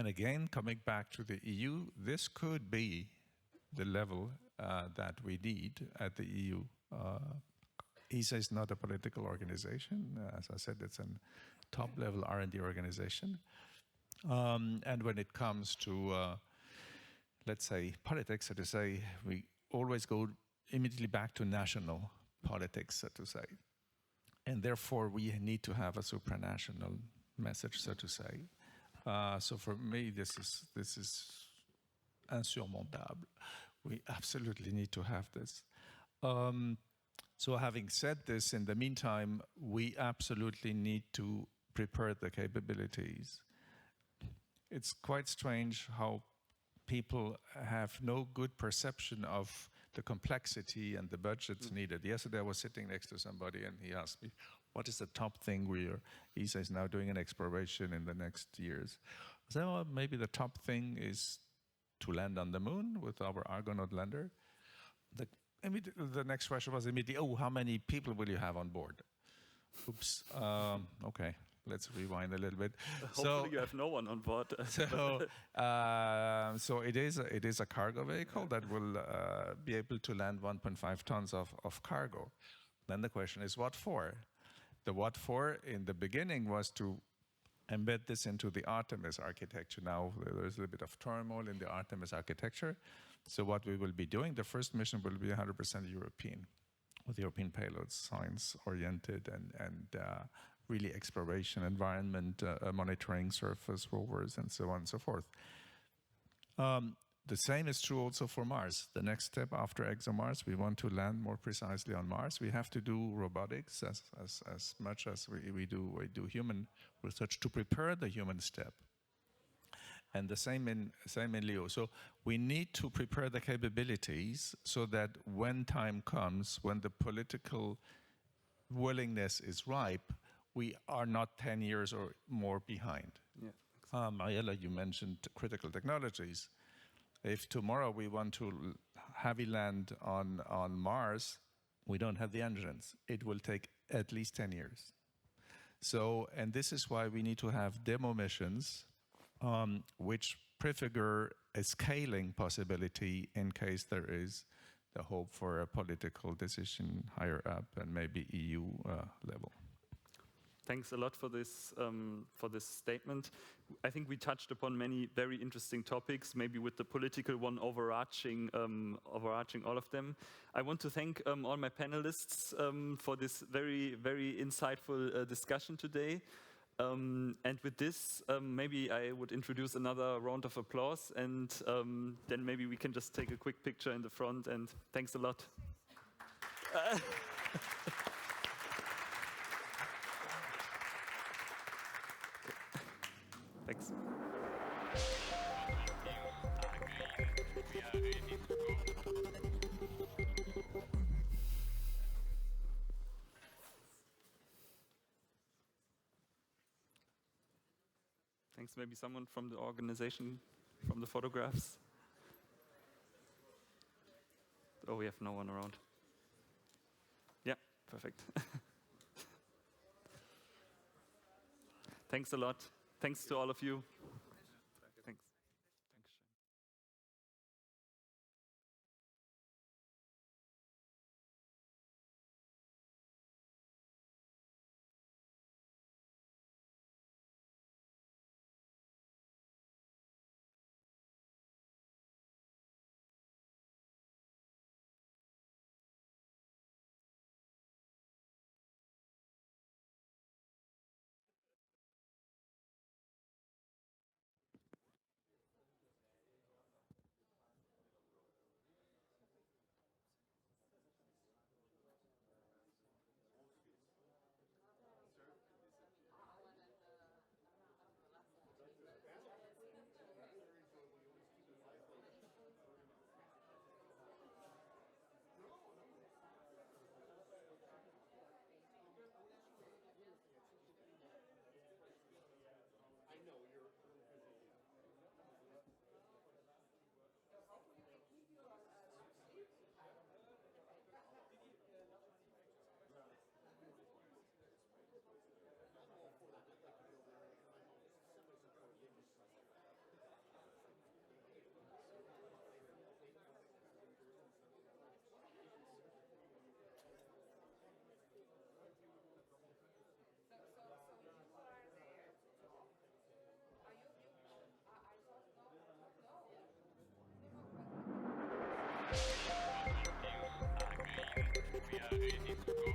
again, coming back to the EU, this could be the level that we need at the EU. ESA is not a political organization. As I said, it's a top-level R&D organization. And when it comes to, let's say, politics, so to say, we always go immediately back to national politics, so to say. And therefore, we need to have a supranational message, so to say. So for me, this is insurmontable. We absolutely need to have this. So having said this, in the meantime, we absolutely need to prepare the capabilities. It's quite strange how people have no good perception of the complexity and the budgets needed. Yesterday I was sitting next to somebody and he asked me, what is the top thing ESA is now doing in exploration in the next years? I said, well, maybe the top thing is to land on the moon with our Argonaut lander. The next question was immediately, oh, how many people will you have on board? Oops, okay, let's rewind a little bit. Hopefully you have no one on board. So it is a cargo vehicle that will be able to land 1.5 tons of cargo. Then the question is, what for? The what for in the beginning was to embed this into the Artemis architecture. Now there's a little bit of turmoil in the Artemis architecture. So what we will be doing, the first mission will be 100% European, with European payloads, science-oriented and really exploration, environment, monitoring, surface rovers, and so on and so forth. The same is true also for Mars. The next step after ExoMars, we want to land more precisely on Mars. We have to do robotics as much as we do human research to prepare the human step. And the same in LEO. So we need to prepare the capabilities so that when time comes, when the political willingness is ripe, we are not 10 years or more behind. Yeah. Mariella, you mentioned critical technologies. If tomorrow we want to heavy land on Mars, we don't have the engines. It will take at least 10 years. So, and this is why we need to have demo missions which prefigure a scaling possibility in case there is the hope for a political decision higher up and maybe EU level. Thanks a lot for this statement. I think we touched upon many very interesting topics, maybe with the political one overarching all of them. I want to thank all my panelists for this very, very insightful discussion today. And with this, maybe I would introduce another round of applause, and then maybe we can just take a quick picture in the front, and thanks a lot. Thanks. Thanks. Maybe someone from the organization, from the photographs. Oh, we have no one around. Yeah, perfect. Thanks a lot. Thanks to all of you. Thanks. Dankeschön.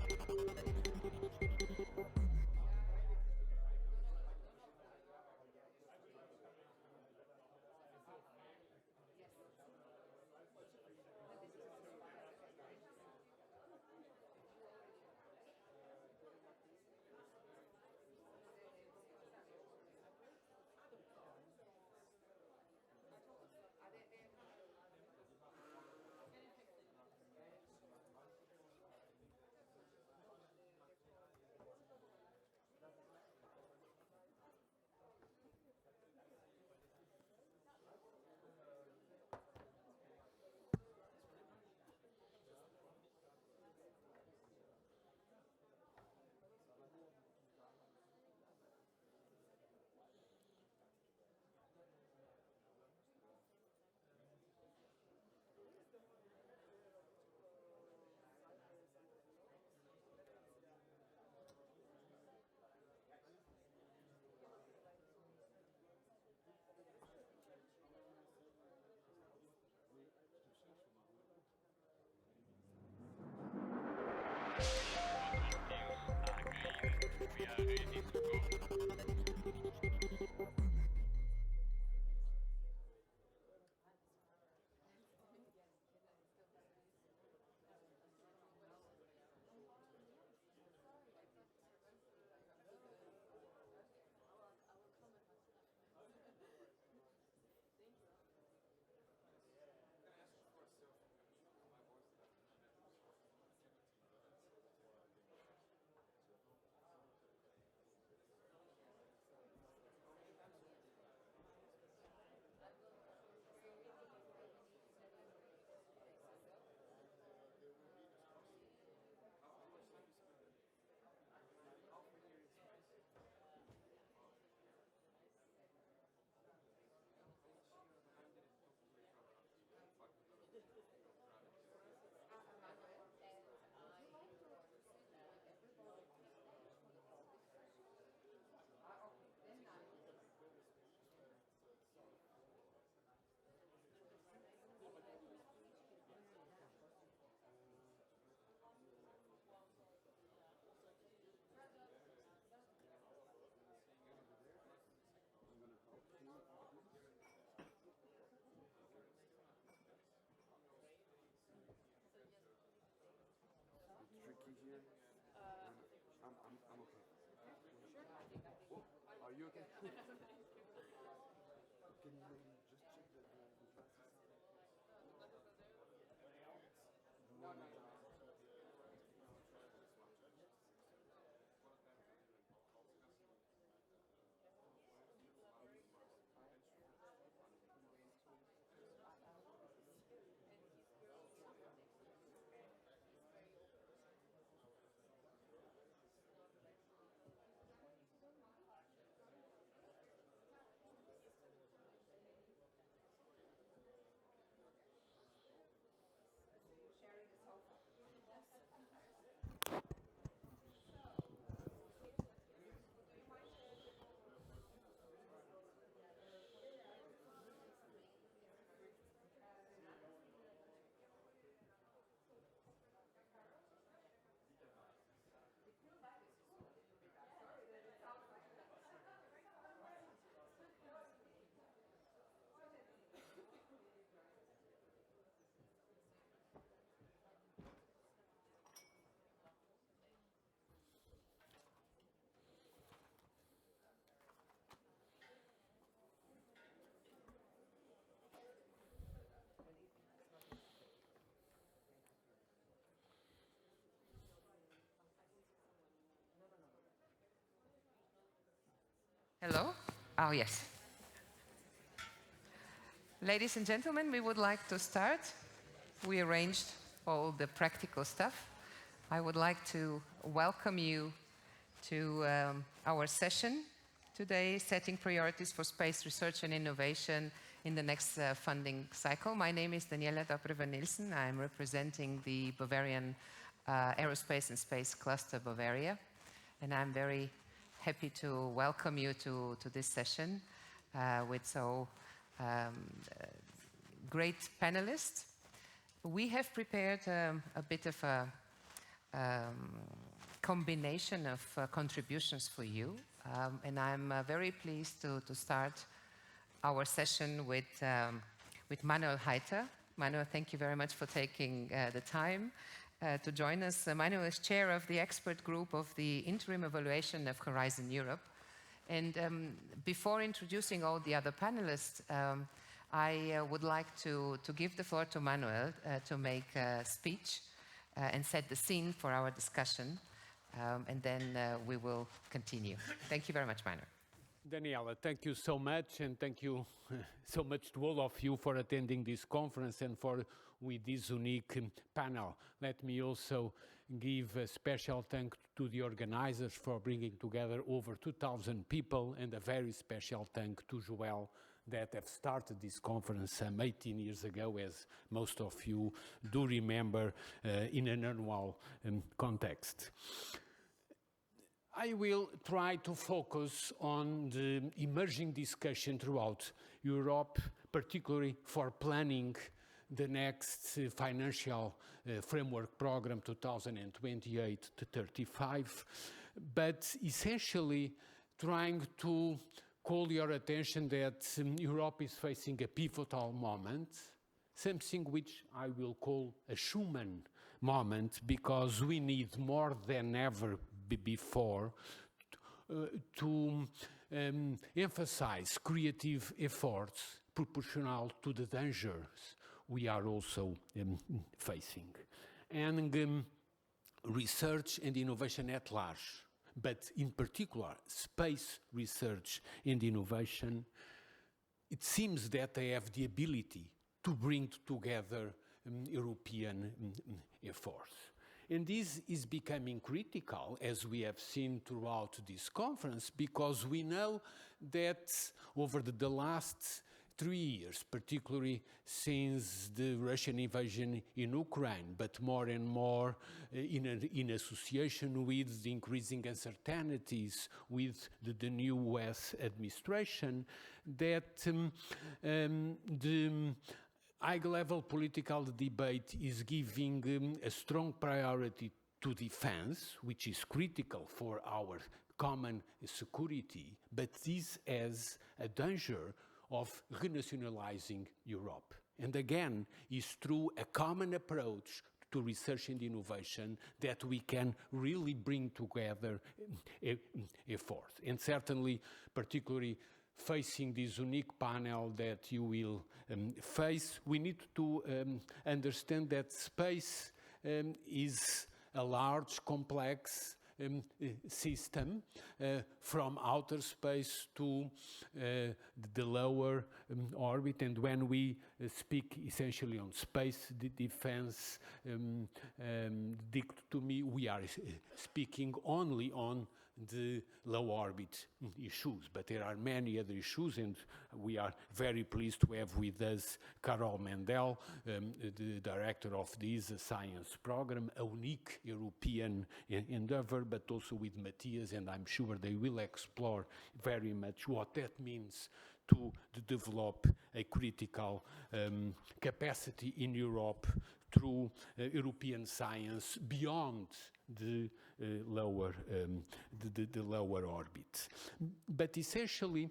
Tricky here. I'm okay. Oh, are you okay? Can you maybe just check the glasses? No. Hello? Oh, yes. Ladies and gentlemen, we would like to start. We arranged all the practical stuff. I would like to welcome you to our session today, Setting Priorities for Space Research and Innovation in the Next Funding Cycle. My name is Dobreva-Nielsen. I'm representing the Bavarian Aerospace and Space Cluster Bavaria, and I'm very happy to welcome you to this session with so great panelists. We have prepared a bit of a combination of contributions for you, and I'm very pleased to start our session with Manuel Heitor. Manuel, thank you very much for taking the time to join us. Manuel is chair of the expert group of the Interim Evaluation of Horizon Europe. And before introducing all the other panelists, I would like to give the floor to Manuel to make a speech and set the scene for our discussion, and then we will continue. Thank you very much, Manuel. Daniela, thank you so much, and thank you so much to all of you for attending this conference and for with this unique panel. Let me also give a special thanks to the organizers for bringing together over 2,000 people, and a very special thank to Joel that have started this conference 18 years ago, as most of you do remember, in an annual context. I will try to focus on the emerging discussion throughout Europe, particularly for planning the next financial framework program 2028 to 35, but essentially trying to call your attention that Europe is facing a pivotal moment, something which I will call a Schumann moment, because we need more than ever before to emphasize creative efforts proportional to the dangers we are also facing. And research and innovation at large, but in particular space research and innovation, it seems that they have the ability to bring together European efforts. And this is becoming critical, as we have seen throughout this conference, because we know that over the last 3 years, particularly since the Russian invasion in Ukraine, but more and more in association with the increasing uncertainties with the new US administration, that the high-level political debate is giving a strong priority to defense, which is critical for our common security, but this has a danger of renationalizing Europe. And again, it's through a common approach to research and innovation that we can really bring together efforts. And certainly, particularly facing this unique panel that you will face, we need to understand that space is a large, complex system from outer space to the lower orbit. And when we speak essentially on space defense, to me, we are speaking only on the low orbit issues, but there are many other issues, and we are very pleased to have with us Carole Mundell, the director of this science program, a unique European endeavor, but also with Matthias, and I'm sure they will explore very much what that means to develop a critical capacity in Europe through European science beyond the lower orbit. But essentially,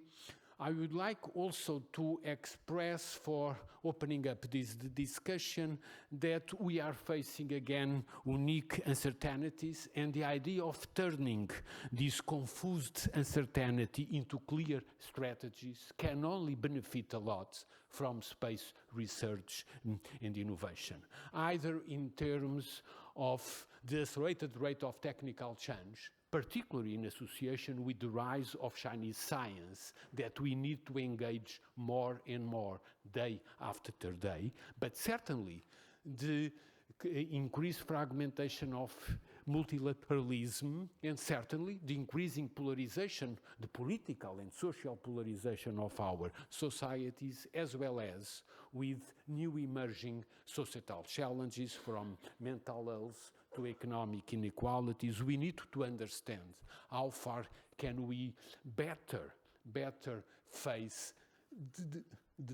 I would like also to express, for opening up this discussion, that we are facing again unique uncertainties, and the idea of turning this confused uncertainty into clear strategies can only benefit a lot from space research and innovation, either in terms of the accelerated rate of technical change, particularly in association with the rise of Chinese science, that we need to engage more and more day after day. But certainly the increased fragmentation of multilateralism, and certainly the increasing polarization, the political and social polarization of our societies, as well as with new emerging societal challenges from mental health to economic inequalities. We need to understand how far can we better face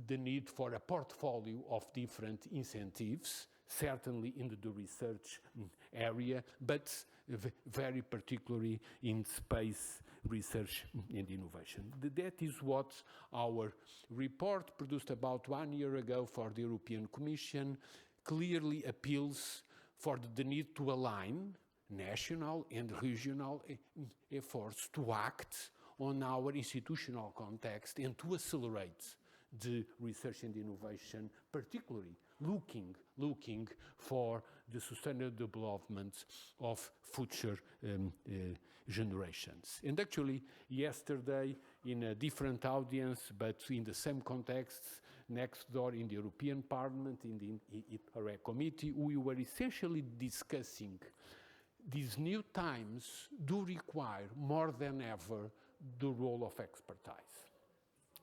the need for a portfolio of different incentives, certainly in the research area, but very particularly in space research and innovation. That is what our report, produced about 1 year ago for the European Commission, clearly appeals for the need to align national and regional efforts to act on our institutional context and to accelerate the research and innovation, particularly looking for the sustainable development of future generations. And actually, yesterday, in a different audience, but in the same context, next door in the European Parliament, in the ISRO committee, we were essentially discussing these new times do require more than ever the role of expertise.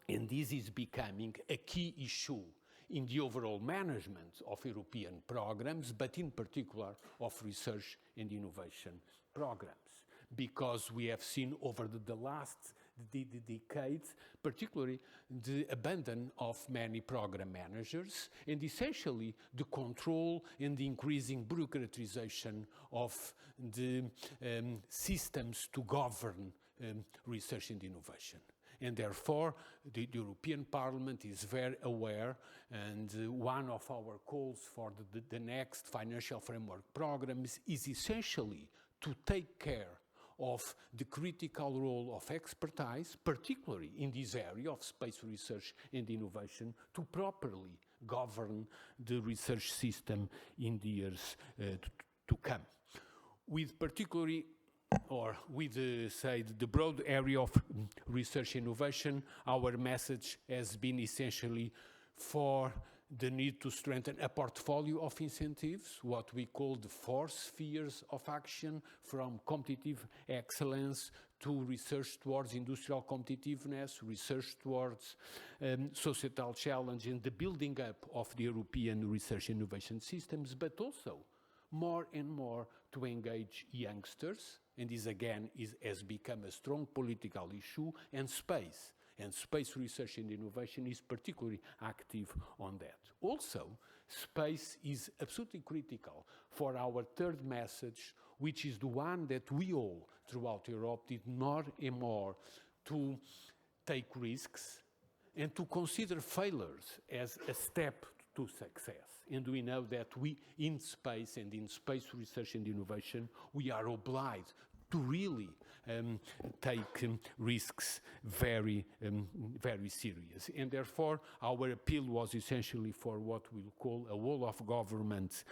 And this is becoming a key issue in the overall management of European programs, but in particular of research and innovation programs, because we have seen over the last decades, particularly the abandon of many program managers, and essentially the control and the increasing bureaucratization of the systems to govern research and innovation. And therefore, the European Parliament is very aware, and one of our calls for the next financial framework programs is essentially to take care of the critical role of expertise, particularly in this area of space research and innovation, to properly govern the research system in the years to come. With particularly say, the broad area of research innovation, our message has been essentially for the need to strengthen a portfolio of incentives, what we call the 4 spheres of action, from competitive excellence to research towards industrial competitiveness, research towards societal challenge and the building up of the European research innovation systems, but also more and more to engage youngsters, and this again has become a strong political issue, and space research and innovation is particularly active on that. Also, space is absolutely critical for our third message, which is the one that we all throughout Europe did more and more to take risks and to consider failures as a step to success. And we know that we, in space and in space research and innovation, we are obliged to really take risks very serious. And therefore, our appeal was essentially for what we'll call a whole-of-government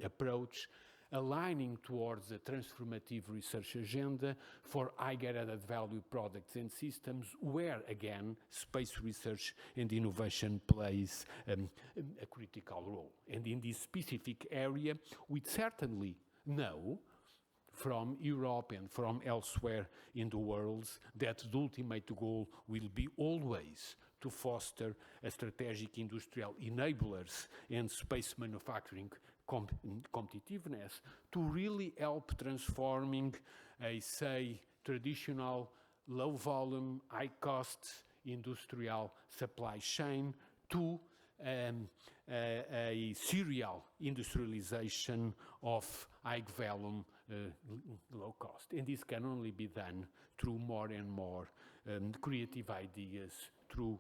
approach, aligning towards a transformative research agenda for higher added value products and systems, where, again, space research and innovation plays a critical role. And in this specific area, we certainly know from Europe and from elsewhere in the world that the ultimate goal will be always to foster a strategic industrial enablers and space manufacturing competitiveness to really help transforming a, say, traditional low-volume, high-cost industrial supply chain to a serial industrialization of high-volume, low-cost. And this can only be done through more and more creative ideas, through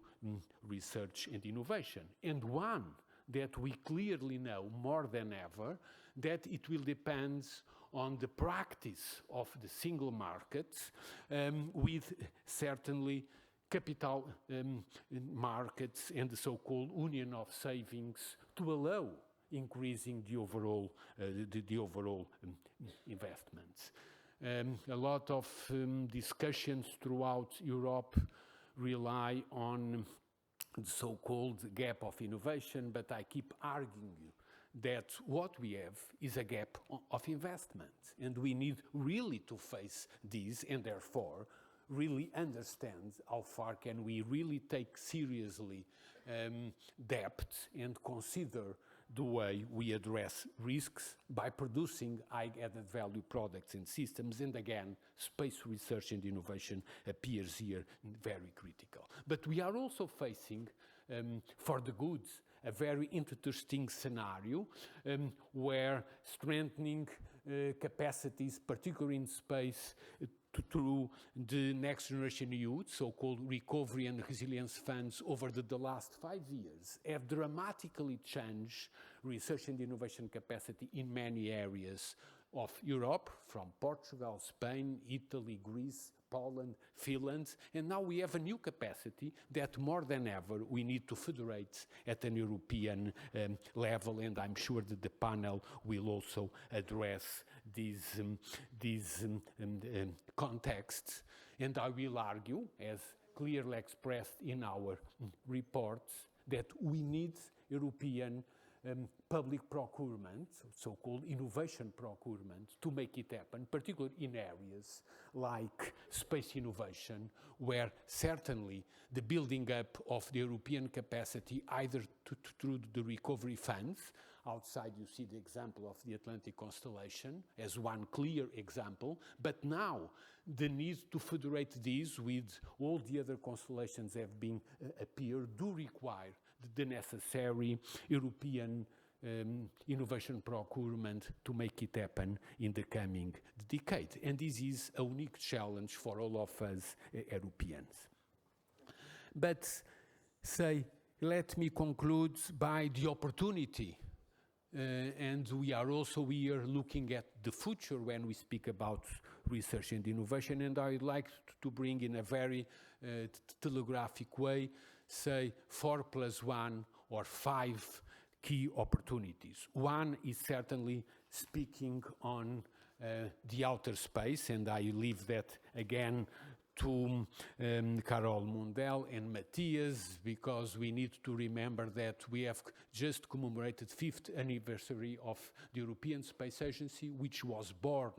research and innovation. And one that we clearly know more than ever, that it will depend on the practice of the single markets, with certainly capital markets and the so-called union of savings to allow increasing the overall investments. A lot of discussions throughout Europe rely on the so-called gap of innovation, but I keep arguing that what we have is a gap of investment, and we need really to face this, and therefore really understand how far can we really take seriously debt and consider the way we address risks by producing high added value products and systems. And again, space research and innovation appears here very critical. But we are also facing, for the goods, a very interesting scenario where strengthening capacities, particularly in space, through the Next Generation EU, so-called recovery and resilience funds over the last 5 years, have dramatically changed research and innovation capacity in many areas of Europe, from Portugal, Spain, Italy, Greece, Poland, Finland, and now we have a new capacity that more than ever we need to federate at an European level, and I'm sure that the panel will also address these contexts. And I will argue, as clearly expressed in our reports, that we need European public procurement, so-called innovation procurement, to make it happen, particularly in areas like space innovation, where certainly the building up of the European capacity, either through the recovery funds, outside you see the example of the Atlantic constellation as one clear example, but now the need to federate these with all the other constellations have been appeared do require the necessary European innovation procurement to make it happen in the coming decade. And this is a unique challenge for all of us Europeans. But let me conclude by the opportunity. And we are also here looking at the future when we speak about research and innovation. And I'd like to bring in a very telegraphic way, say 4+1 or 5 key opportunities. One is certainly speaking on the outer space, and I leave that again to Carole, Mundell and Matthias, because we need to remember that we have just commemorated 5th anniversary of the European Space Agency, which was born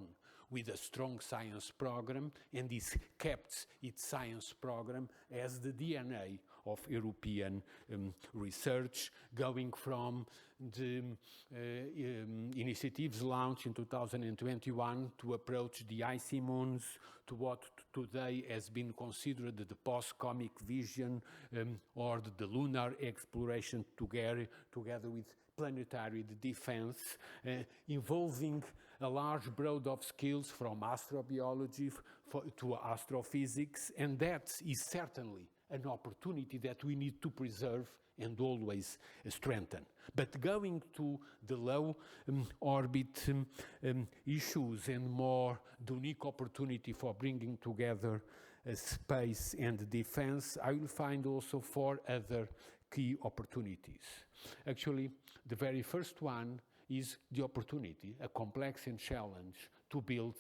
with a strong science program, and this kept its science program as the DNA of European research, going from the initiatives launched in 2021 to approach the icy moons, to what today has been considered the post-comic vision, or the lunar exploration together with planetary defense, involving a large breadth of skills from astrobiology to astrophysics, and that is certainly an opportunity that we need to preserve and always strengthen. But going to the low orbit issues and more the unique opportunity for bringing together space and defense, I will find also 4 other key opportunities. Actually, the very first one is the opportunity, a complex and challenge, to build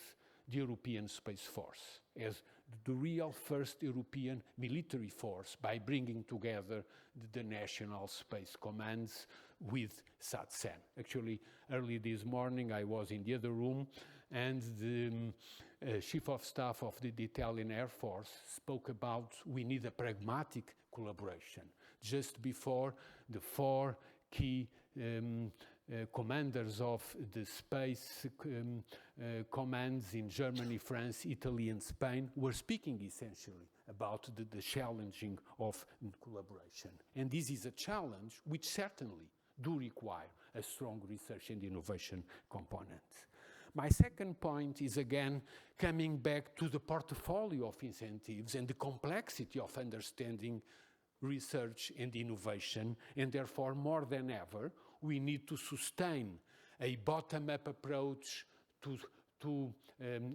the European Space Force as the real first European military force by bringing together the national space commands with SATSEN. Actually, early this morning I was in the other room, and the Chief of Staff of the Italian Air Force spoke about we need a pragmatic collaboration. Just before, the 4 key commanders of the space commands in Germany, France, Italy, and Spain were speaking essentially about the challenging of collaboration. And this is a challenge which certainly do require a strong research and innovation component. My second point is again coming back to the portfolio of incentives and the complexity of understanding research and innovation, and therefore more than ever we need to sustain a bottom-up approach to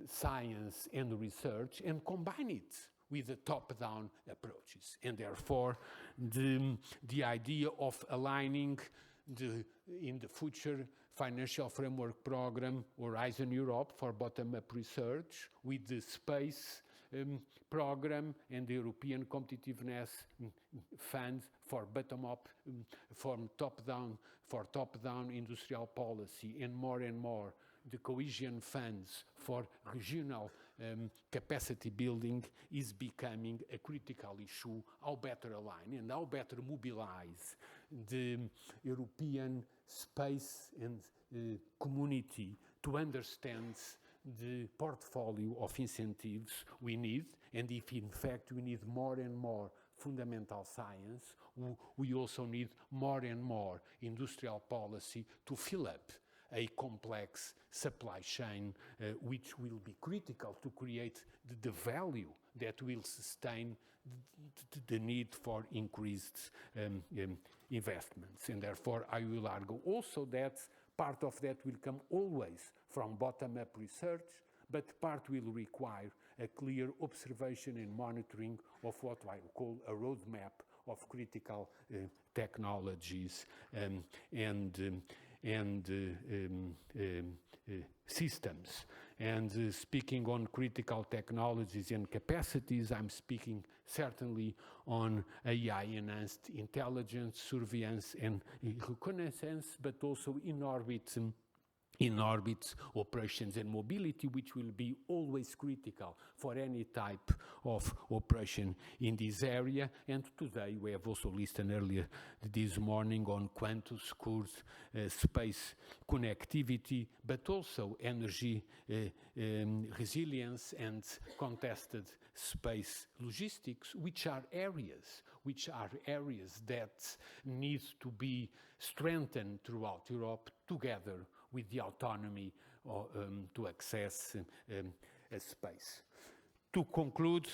science and research and combine it with the top-down approaches. And therefore the idea of aligning in the future financial framework program Horizon Europe for bottom-up research, with the space program and the European Competitiveness Fund for bottom-up, for top-down industrial policy, and more the cohesion funds for regional capacity building is becoming a critical issue. How better align and how better mobilize the European space and community to understand the portfolio of incentives we need, and if in fact we need more and more fundamental science, we also need more and more industrial policy to fill up a complex supply chain, which will be critical to create the value that will sustain the need for increased investments. And therefore, I will argue also that part of that will come always from bottom-up research, but part will require a clear observation and monitoring of what I call a roadmap of critical technologies and systems. And speaking on critical technologies and capacities, I'm speaking certainly on AI-enhanced intelligence, surveillance, and reconnaissance, but also in orbit operations and mobility, which will be always critical for any type of operation in this area. And today we have also listened earlier this morning on quantum scores, space connectivity, but also energy resilience and contested space logistics, which are areas that need to be strengthened throughout Europe, together with the autonomy to access space. To conclude,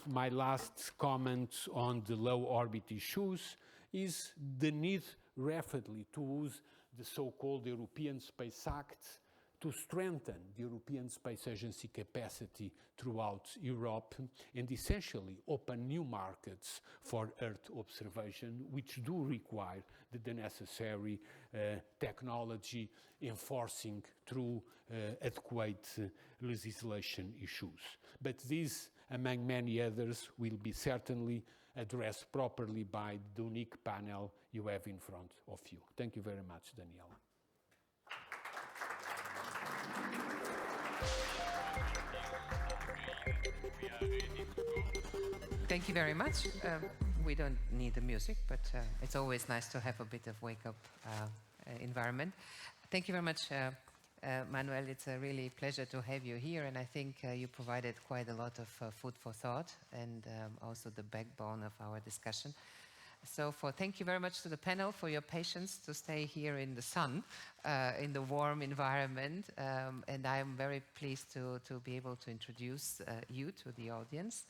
my last comment on the low orbit issues is the need rapidly to use the so-called European Space Act to strengthen the European Space Agency capacity throughout Europe and essentially open new markets for Earth observation, which do require the necessary technology enforcing through adequate legislation issues. But these, among many others, will be certainly addressed properly by the unique panel you have in front of you. Thank you very much, Daniela. Thank you very much. We don't need the music, but it's always nice to have a bit of wake-up environment. Thank you very much, Manuel. It's a really pleasure to have you here, and I think you provided quite a lot of food for thought and also the backbone of our discussion. So thank you very much to the panel for your patience to stay here in the sun, in the warm environment. And I'm very pleased to be able to introduce you to the audience.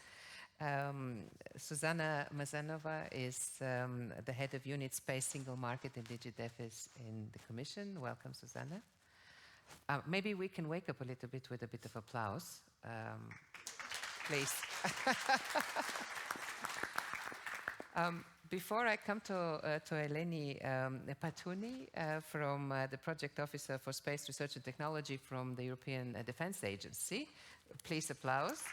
Zuzana Mazanova is the head of Unit Space Single Market and DEFIS in the Commission. Welcome, Zuzana. Maybe we can wake up a little bit with a bit of applause, please. Before I come to Eleni Patouni from the Project Officer for Space Research and Technology from the European Defence Agency, please applause.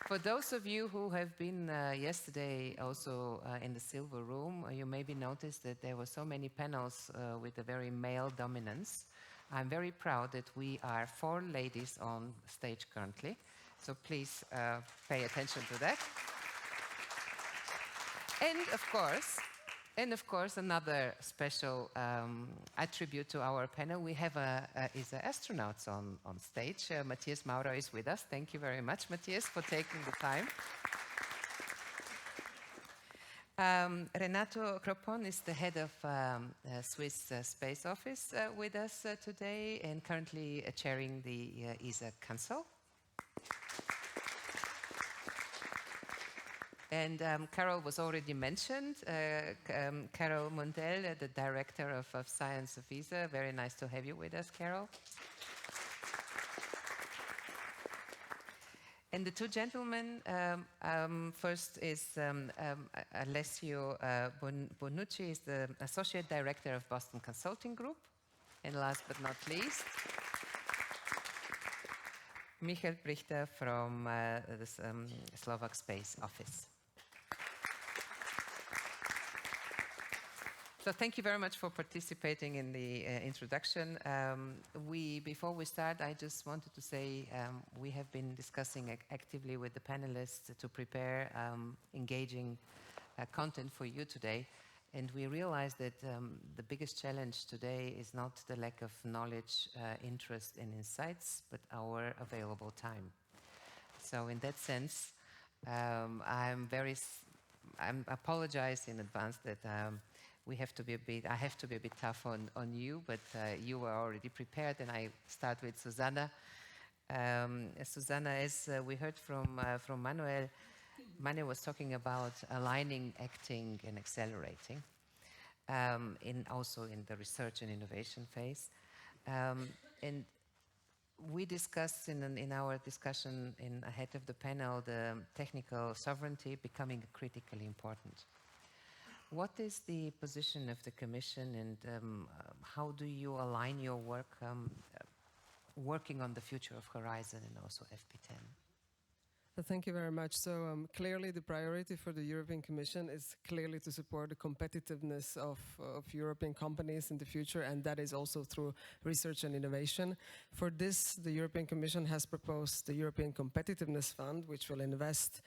For those of you who have been yesterday also in the Silver Room, you maybe noticed that there were so many panels with a very male dominance. I'm very proud that we are 4 ladies on stage currently, so please pay attention to that. And of course, another special attribute to our panel, we have is astronauts on stage. Matthias Maurer is with us. Thank you very much, Matthias, for taking the time. Renato Krpoun is the head of Swiss Space Office with us today and currently chairing the ESA Council. And Carole was already mentioned. Carole Mundell, the Director of Science of ESA. Very nice to have you with us, Carole. And the two gentlemen, first is Alessio Bonucci, is the Associate Director of Boston Consulting Group. And last but not least, Michal Brichta from the Slovak Space Office. So thank you very much for participating in the introduction. Before we start, I just wanted to say we have been discussing actively with the panelists to prepare engaging content for you today. And we realized that the biggest challenge today is not the lack of knowledge, interest, and insights, but our available time. So in that sense, I apologize in advance that I have to be a bit tough on you, but you were already prepared, and I start with Zuzana. Zuzana, as we heard from Manuel, Manuel was talking about aligning, acting, and accelerating, also in the research and innovation phase. And we discussed in our discussion ahead of the panel the technical sovereignty becoming critically important. What is the position of the Commission, and how do you align your work working on the future of Horizon and also FP10? Thank you very much. So clearly the priority for the European Commission is clearly to support the competitiveness of European companies in the future, and that is also through research and innovation. For this, the European Commission has proposed the European Competitiveness Fund, which will invest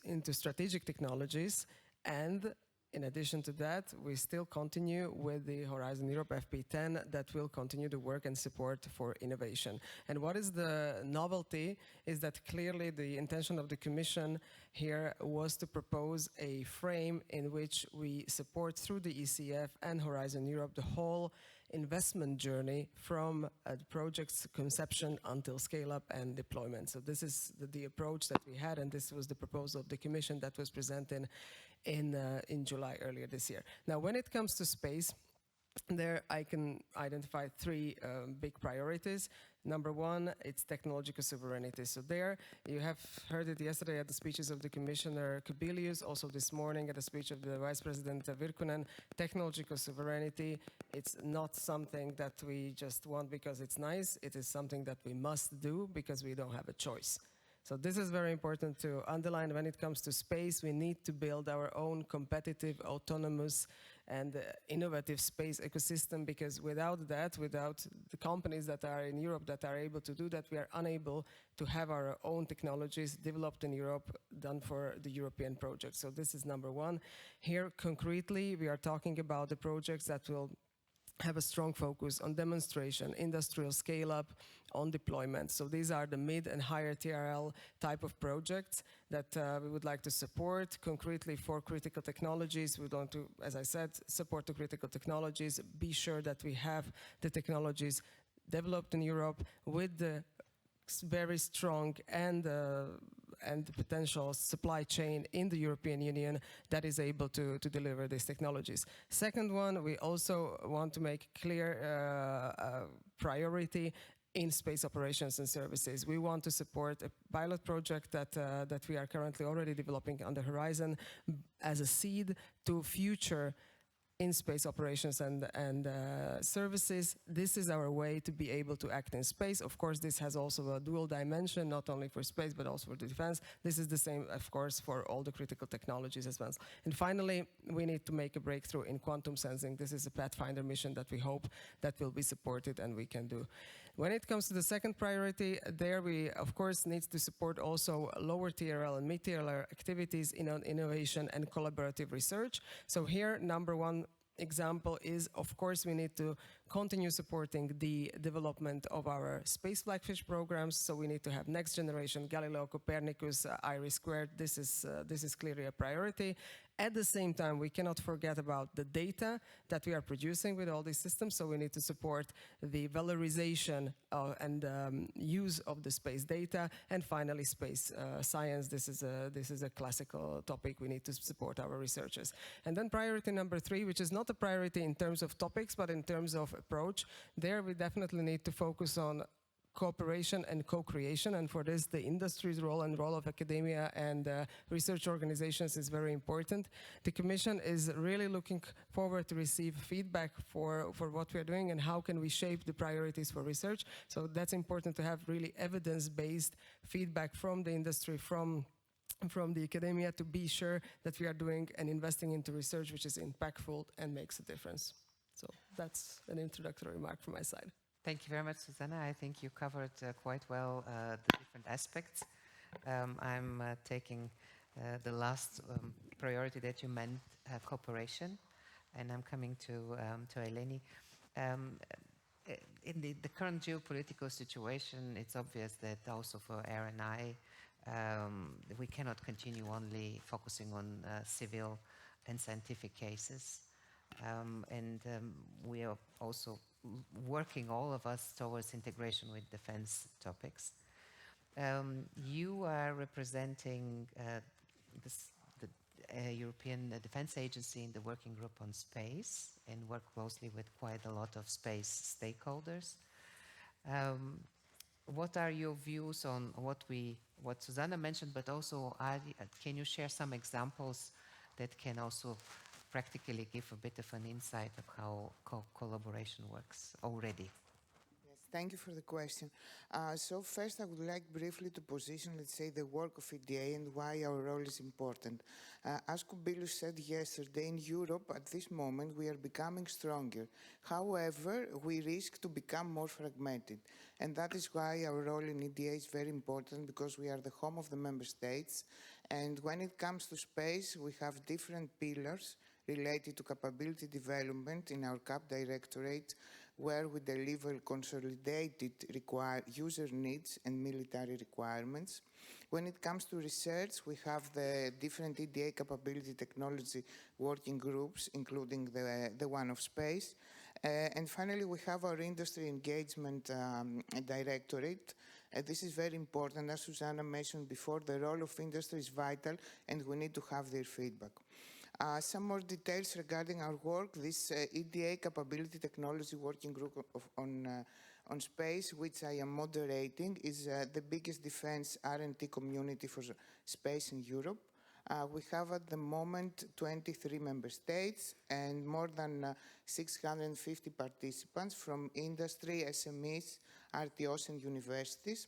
into strategic technologies, and in addition to that, we still continue with the Horizon Europe FP10 that will continue to work and support for innovation. And what is the novelty is that clearly the intention of the Commission here was to propose a frame in which we support through the ECF and Horizon Europe the whole investment journey from the project's conception until scale-up and deployment. So this is the approach that we had, and this was the proposal of the Commission that was presented in July earlier this year. Now, when it comes to space, there I can identify three big priorities. Number one, it's technological sovereignty. So there, you have heard it yesterday at the speeches of the Commissioner Kubilius, also this morning at the speech of the Vice President Virkkunen. Technological sovereignty, it's not something that we just want because it's nice. It is something that we must do because we don't have a choice. So this is very important to underline. When it comes to space, we need to build our own competitive, autonomous, and innovative space ecosystem, because without that, without the companies that are in Europe that are able to do that, we are unable to have our own technologies developed in Europe, done for the European projects. So this is number one. Here, concretely, we are talking about the projects that will have a strong focus on demonstration, industrial scale-up, on deployment. So these are the mid and higher TRL type of projects that we would like to support. Concretely for critical technologies, we want to, as I said, support the critical technologies, be sure that we have the technologies developed in Europe with the very strong and potential supply chain in the European Union that is able to deliver these technologies. Second one, we also want to make clear priority in space operations and services. We want to support a pilot project that we are currently already developing on the Horizon as a seed to future in space operations and services. This is our way to be able to act in space. Of course, this has also a dual dimension, not only for space, but also for the defense. This is the same, of course, for all the critical technologies as well. And finally, we need to make a breakthrough in quantum sensing. This is a Pathfinder mission that we hope that will be supported and we can do. When it comes to the second priority, there we, of course, need to support also lower TRL and mid-TRL activities in innovation and collaborative research. So here, number one example is, of course, we need to continue supporting the development of our space flagship programs. So we need to have next generation Galileo, Copernicus, IRIS². This is clearly a priority. At the same time, we cannot forget about the data that we are producing with all these systems. So we need to support the valorization and use of the space data. And finally, space science. This is a classical topic. We need to support our researchers. And then priority number three, which is not a priority in terms of topics, but in terms of approach. There we definitely need to focus on cooperation and co-creation, and for this the industry's role and role of academia and research organizations is very important. The Commission is really looking forward to receive feedback for what we are doing and how can we shape the priorities for research. So that's important to have really evidence-based feedback from the industry, from the academia, to be sure that we are doing and investing into research which is impactful and makes a difference. So that's an introductory remark from my side. Thank you very much, Zuzana. I think you covered quite well the different aspects. I'm taking the last priority that you meant, cooperation, and I'm coming to Eleni. In the current geopolitical situation, it's obvious that also for RNI, we cannot continue only focusing on civil and scientific cases. We are also working, all of us, towards integration with defense topics. You are representing the European Defense Agency in the working group on space and work closely with quite a lot of space stakeholders. What are your views on what Zuzana mentioned, but also can you share some examples that can also practically give a bit of an insight of how collaboration works already? Yes, thank you for the question. So first I would like briefly to position, let's say, the work of EDA and why our role is important. As Kubilius said yesterday, in Europe at this moment we are becoming stronger. However, we risk to become more fragmented. And that is why our role in EDA is very important, because we are the home of the member states. And when it comes to space, we have different pillars related to capability development in our CAP directorate, where we deliver consolidated user needs and military requirements. When it comes to research, we have the different EDA capability technology working groups, including the one of space. And finally, we have our industry engagement directorate. This is very important. As Zuzana mentioned before, the role of industry is vital, and we need to have their feedback. Some more details regarding our work. This EDA Capability Technology Working Group on Space, which I am moderating, is the biggest defense R&D community for space in Europe. We have at the moment 23 member states and more than 650 participants from industry, SMEs, RTOs and universities.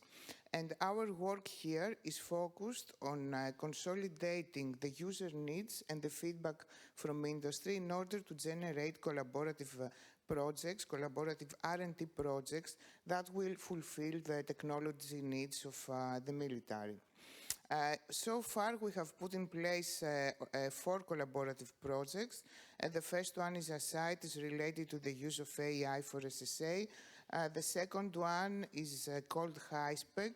And our work here is focused on consolidating the user needs and the feedback from industry in order to generate collaborative projects, collaborative R&D projects that will fulfill the technology needs of the military. So far, we have put in place 4 collaborative projects. The first one is related to the use of AI for SSA. The second one is called HiSpec.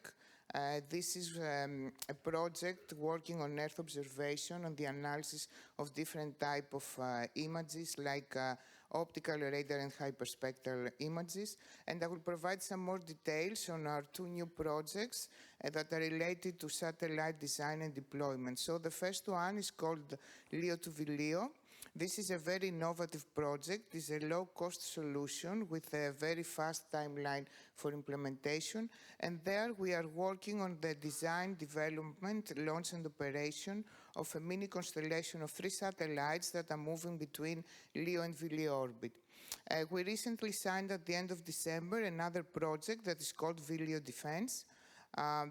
This is a project working on Earth observation, on the analysis of different types of images, like optical, radar, and hyperspectral images. And I will provide some more details on our 2 new projects that are related to satellite design and deployment. So the first one is called LEO to VLEO. This is a very innovative project. It's a low-cost solution with a very fast timeline for implementation. And there we are working on the design, development, launch, and operation of a mini constellation of 3 satellites that are moving between LEO and VLEO orbit. We recently signed at the end of December another project that is called VLEO Defense. I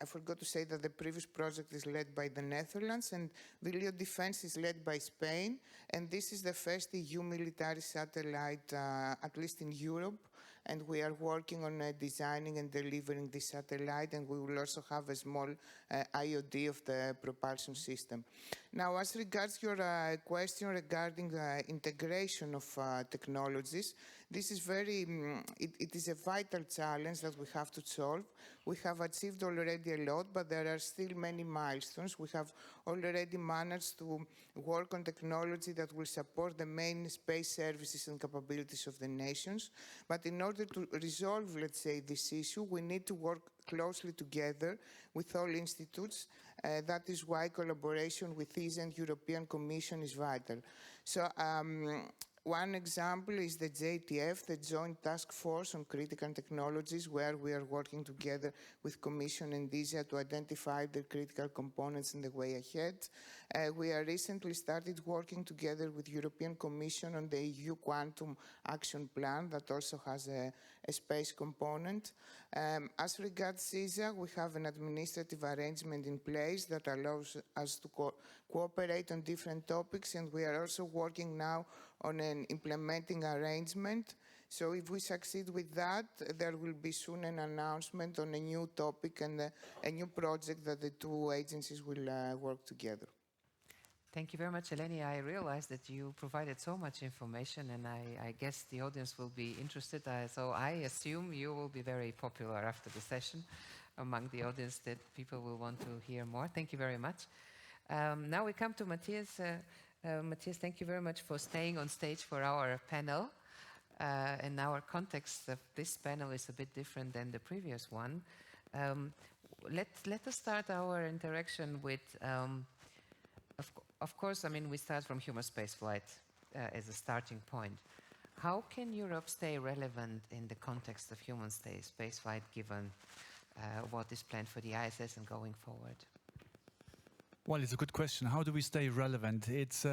forgot to say that the previous project is led by the Netherlands, and VLEO Defense is led by Spain. And this is the first EU military satellite, at least in Europe. And we are working on designing and delivering this satellite, and we will also have a small IOD of the propulsion system. Now, as regards your question regarding integration of technologies, this is it is a vital challenge that we have to solve. We have achieved already a lot, but there are still many milestones. We have already managed to work on technology that will support the main space services and capabilities of the nations. But in order to resolve, let's say, this issue, we need to work closely together with all institutes. That is why collaboration with ESA and European Commission is vital. So One example is the JTF, the Joint Task Force on Critical Technologies, where we are working together with Commission and DISA to identify the critical components in the way ahead. We are recently started working together with European Commission on the EU Quantum Action Plan that also has a space component. As regards CISA, we have an administrative arrangement in place that allows us to cooperate on different topics, and we are also working now on an implementing arrangement. So if we succeed with that, there will be soon an announcement on a new topic and a new project that the two agencies will work together. Thank you very much, Eleni. I realize that you provided so much information, and I guess the audience will be interested. So I assume you will be very popular after the session among the audience, that people will want to hear more. Thank you very much. Now we come to Matthias. Matthias, thank you very much for staying on stage for our panel. And our context of this panel is a bit different than the previous one. Let us start our interaction with, of course, I mean, we start from human spaceflight as a starting point. How can Europe stay relevant in the context of human spaceflight, given what is planned for the ISS and going forward? Well, it's a good question. How do we stay relevant? It's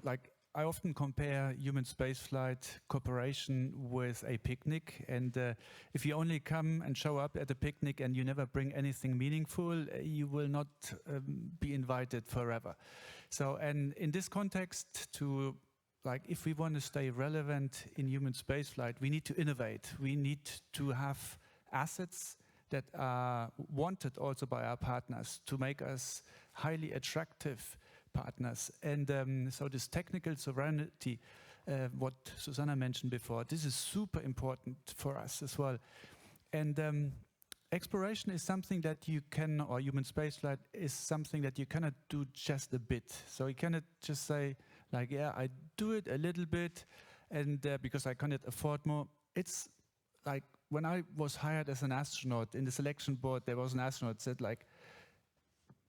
like I often compare human spaceflight cooperation with a picnic. And if you only come and show up at a picnic and you never bring anything meaningful, you will not be invited forever. So, and in this context, if we want to stay relevant in human spaceflight, we need to innovate. We need to have assets that are wanted also by our partners to make us highly attractive partners. And so this technical sovereignty, what Zuzana mentioned before, this is super important for us as well. And exploration is something that you can, or human spaceflight is something that you cannot do just a bit. So you cannot just say, like, yeah, I do it a little bit, and because I cannot afford more. It's like when I was hired as an astronaut, in the selection board, there was an astronaut that said, like,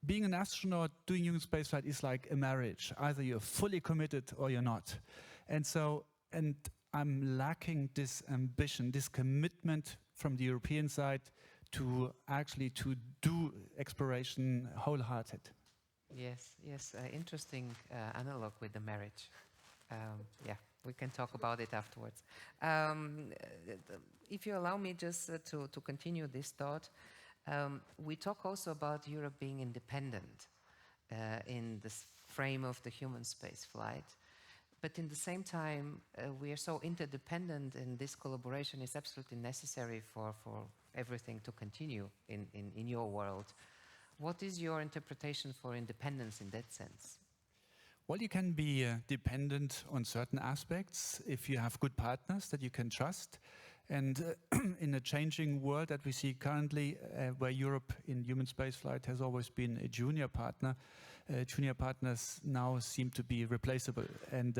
being an astronaut doing human spaceflight is like a marriage. Either you're fully committed or you're not. And so, and I'm lacking this ambition, this commitment from the European side to actually to do exploration wholehearted. Yes, yes, interesting analog with the marriage. Yeah, we can talk about it afterwards. If you allow me just to continue this thought, we talk also about Europe being independent in the frame of the human space flight. But in the same time, we are so interdependent, and this collaboration is absolutely necessary for everything to continue in your world. What is your interpretation for independence in that sense? Well, you can be dependent on certain aspects if you have good partners that you can trust. And in a changing world that we see currently, where Europe in human spaceflight has always been a junior partner, junior partners now seem to be replaceable, and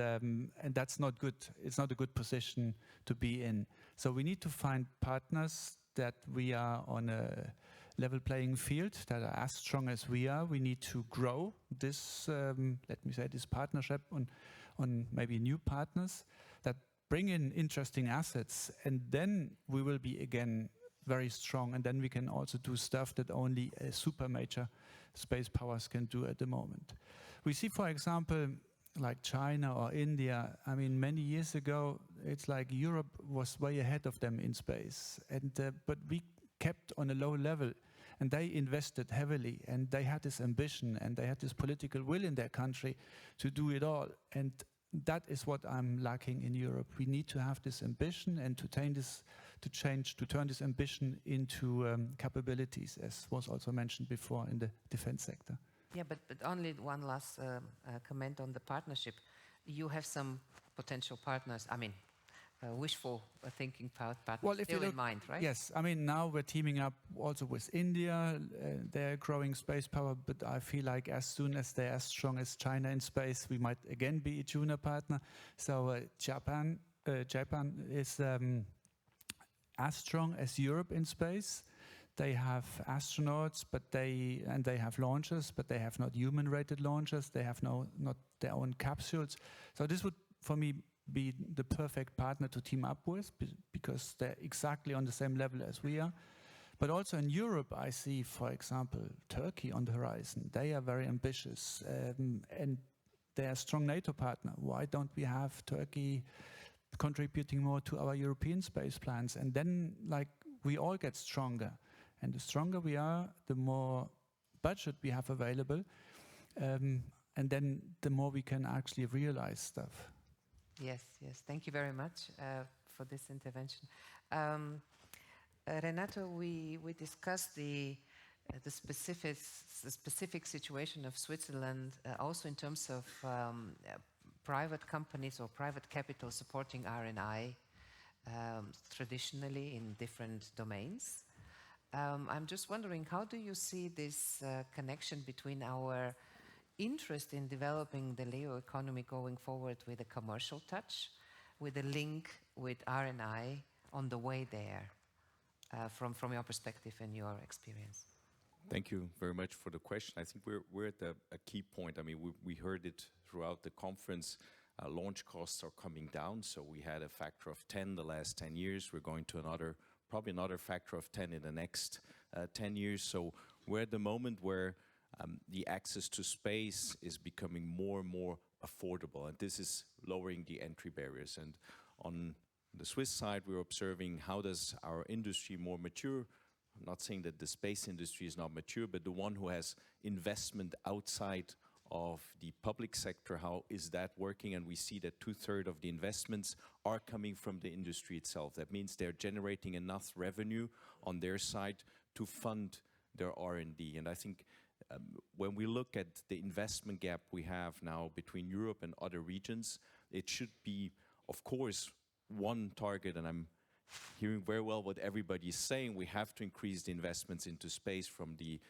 that's not good. It's not a good position to be in. So we need to find partners that we are on a level playing field, that are as strong as we are. We need to grow this, let me say, this partnership on maybe new partners that bring in interesting assets, and then we will be again very strong, and then we can also do stuff that only super major space powers can do at the moment. We see, for example, like China or India. I mean, many years ago, it's like Europe was way ahead of them in space, and but we kept on a low level, and they invested heavily, and they had this ambition, and they had this political will in their country to do it all. And that is what I'm lacking in Europe. We need to have this ambition and to turn this ambition into capabilities, as was also mentioned before in the defense sector. Yeah, but only one last comment on the partnership. You have some potential partners, I mean, wishful thinking partners well, if still you look, in mind, right? Yes, I mean, now we're teaming up also with India. They're growing space power, but I feel like as soon as they're as strong as China in space, we might again be a junior partner. So Japan is as strong as Europe in space. They have astronauts, but they have launchers, but they have not human-rated launchers. They have not their own capsules. So this would, for me, be the perfect partner to team up with because they're exactly on the same level as we are. But also in Europe, I see, for example, Turkey on the horizon. They are very ambitious and they're a strong NATO partner. Why don't we have Turkey contributing more to our European space plans? And then, like, we all get stronger. And the stronger we are, the more budget we have available. And then the more we can actually realize stuff. Yes, yes. Thank you very much for this intervention. Renato, we discussed the specific situation of Switzerland also in terms of private companies or private capital supporting R&I traditionally in different domains. I'm just wondering, how do you see this connection between our interest in developing the LEO economy going forward with a commercial touch, with a link with R&I on the way there, from your perspective and your experience? Thank you very much for the question. I think we're at a key point. I mean, we heard it throughout the conference. Launch costs are coming down, so we had a factor of 10 the last 10 years. We're going to probably another factor of 10 in the next 10 years. So we're at the moment where the access to space is becoming more and more affordable, and this is lowering the entry barriers. And on the Swiss side, we're observing how does our industry more mature. I'm not saying that the space industry is not mature, but the one who has investment outside of the public sector, how is that working? And we see that 2/3 of the investments are coming from the industry itself. That means they're generating enough revenue on their side to fund their R&D. And I think when we look at the investment gap we have now between Europe and other regions, it should be, of course, one target, and I'm hearing very well what everybody is saying. We have to increase the investments into space from the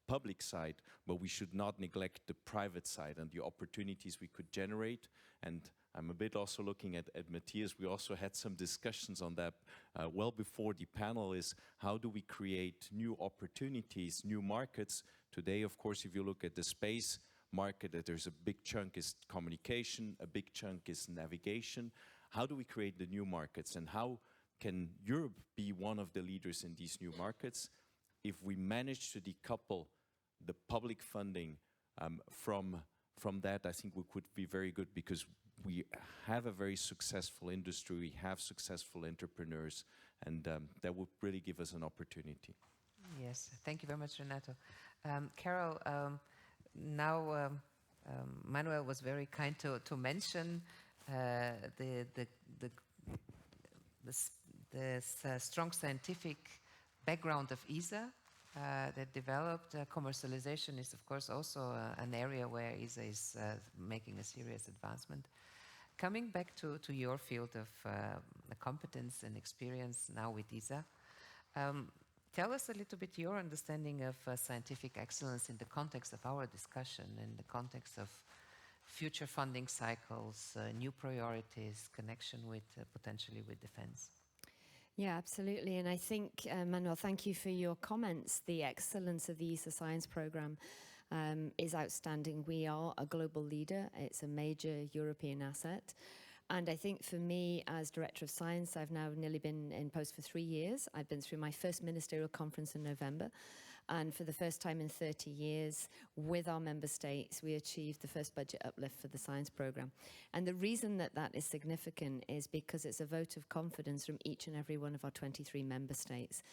public side, but we should not neglect the private side and the opportunities we could generate. And I'm a bit also looking at Matthias. We also had some discussions on that well before the panel, is how do we create new opportunities, new markets. Today, of course, if you look at the space market, there's a big chunk is communication, a big chunk is navigation. How do we create the new markets, and how can Europe be one of the leaders in these new markets? If we manage to decouple the public funding from that, I think we could be very good, because we have a very successful industry, we have successful entrepreneurs, and that would really give us an opportunity. Yes, thank you very much, Renato. Carole, now Manuel was very kind to mention this strong scientific background of ESA that developed. Commercialization is, of course, also an area where ESA is making a serious advancement. Coming back to your field of competence and experience now with ESA, tell us a little bit your understanding of scientific excellence in the context of our discussion, in the context of future funding cycles, new priorities, connection with potentially with defense. Yeah, absolutely. And I think, Manuel, thank you for your comments. The excellence of the ESA science program is outstanding. We are a global leader. It's a major European asset. And I think for me, as Director of Science, I've now nearly been in post for 3 years. I've been through my first ministerial conference in November. And for the first time in 30 years, with our member states, we achieved the first budget uplift for the science program. And the reason that that is significant is because it's a vote of confidence from each and every one of our 23 member states.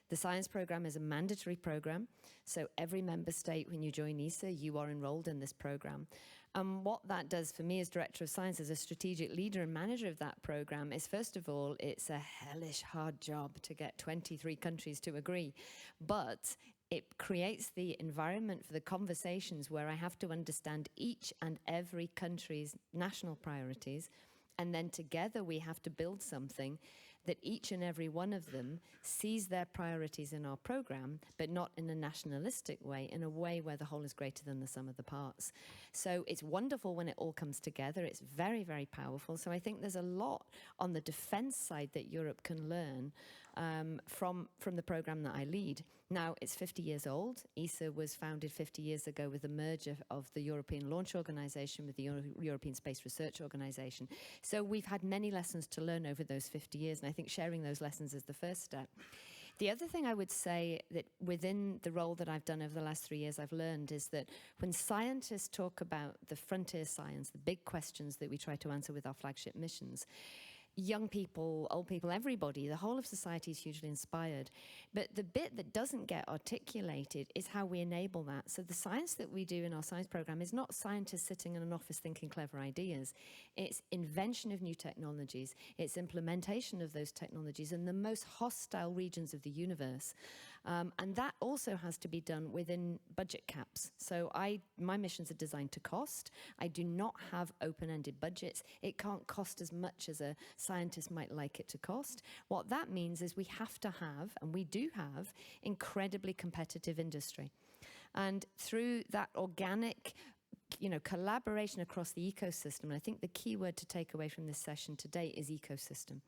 The science program is a mandatory program, so every member state, when you join ESA, you are enrolled in this program. And what that does for me as Director of Science, as a strategic leader and manager of that program, is first of all, it's a hellish hard job to get 23 countries to agree. But it creates the environment for the conversations where I have to understand each and every country's national priorities, and then together we have to build something that each and every one of them sees their priorities in our program, but not in a nationalistic way, in a way where the whole is greater than the sum of the parts. So it's wonderful when it all comes together. It's very, very powerful. So I think there's a lot on the defense side that Europe can learn from the program that I lead. Now, it's 50 years old. ESA was founded 50 years ago with the merger of the European Launch Organization with the European Space Research Organization. So we've had many lessons to learn over those 50 years, and I think sharing those lessons is the first step. The other thing I would say that within the role that I've done over the last 3 years I've learned is that when scientists talk about the frontier science, the big questions that we try to answer with our flagship missions, young people, old people, everybody, the whole of society is hugely inspired. But the bit that doesn't get articulated is how we enable that. So the science that we do in our science program is not scientists sitting in an office thinking clever ideas. It's invention of new technologies. It's implementation of those technologies in the most hostile regions of the universe. And that also has to be done within budget caps. So my missions are designed to cost. I do not have open-ended budgets. It can't cost as much as a scientist might like it to cost. What that means is we have to have, and we do have, incredibly competitive industry. And through that organic collaboration across the ecosystem, and I think the key word to take away from this session today is ecosystem.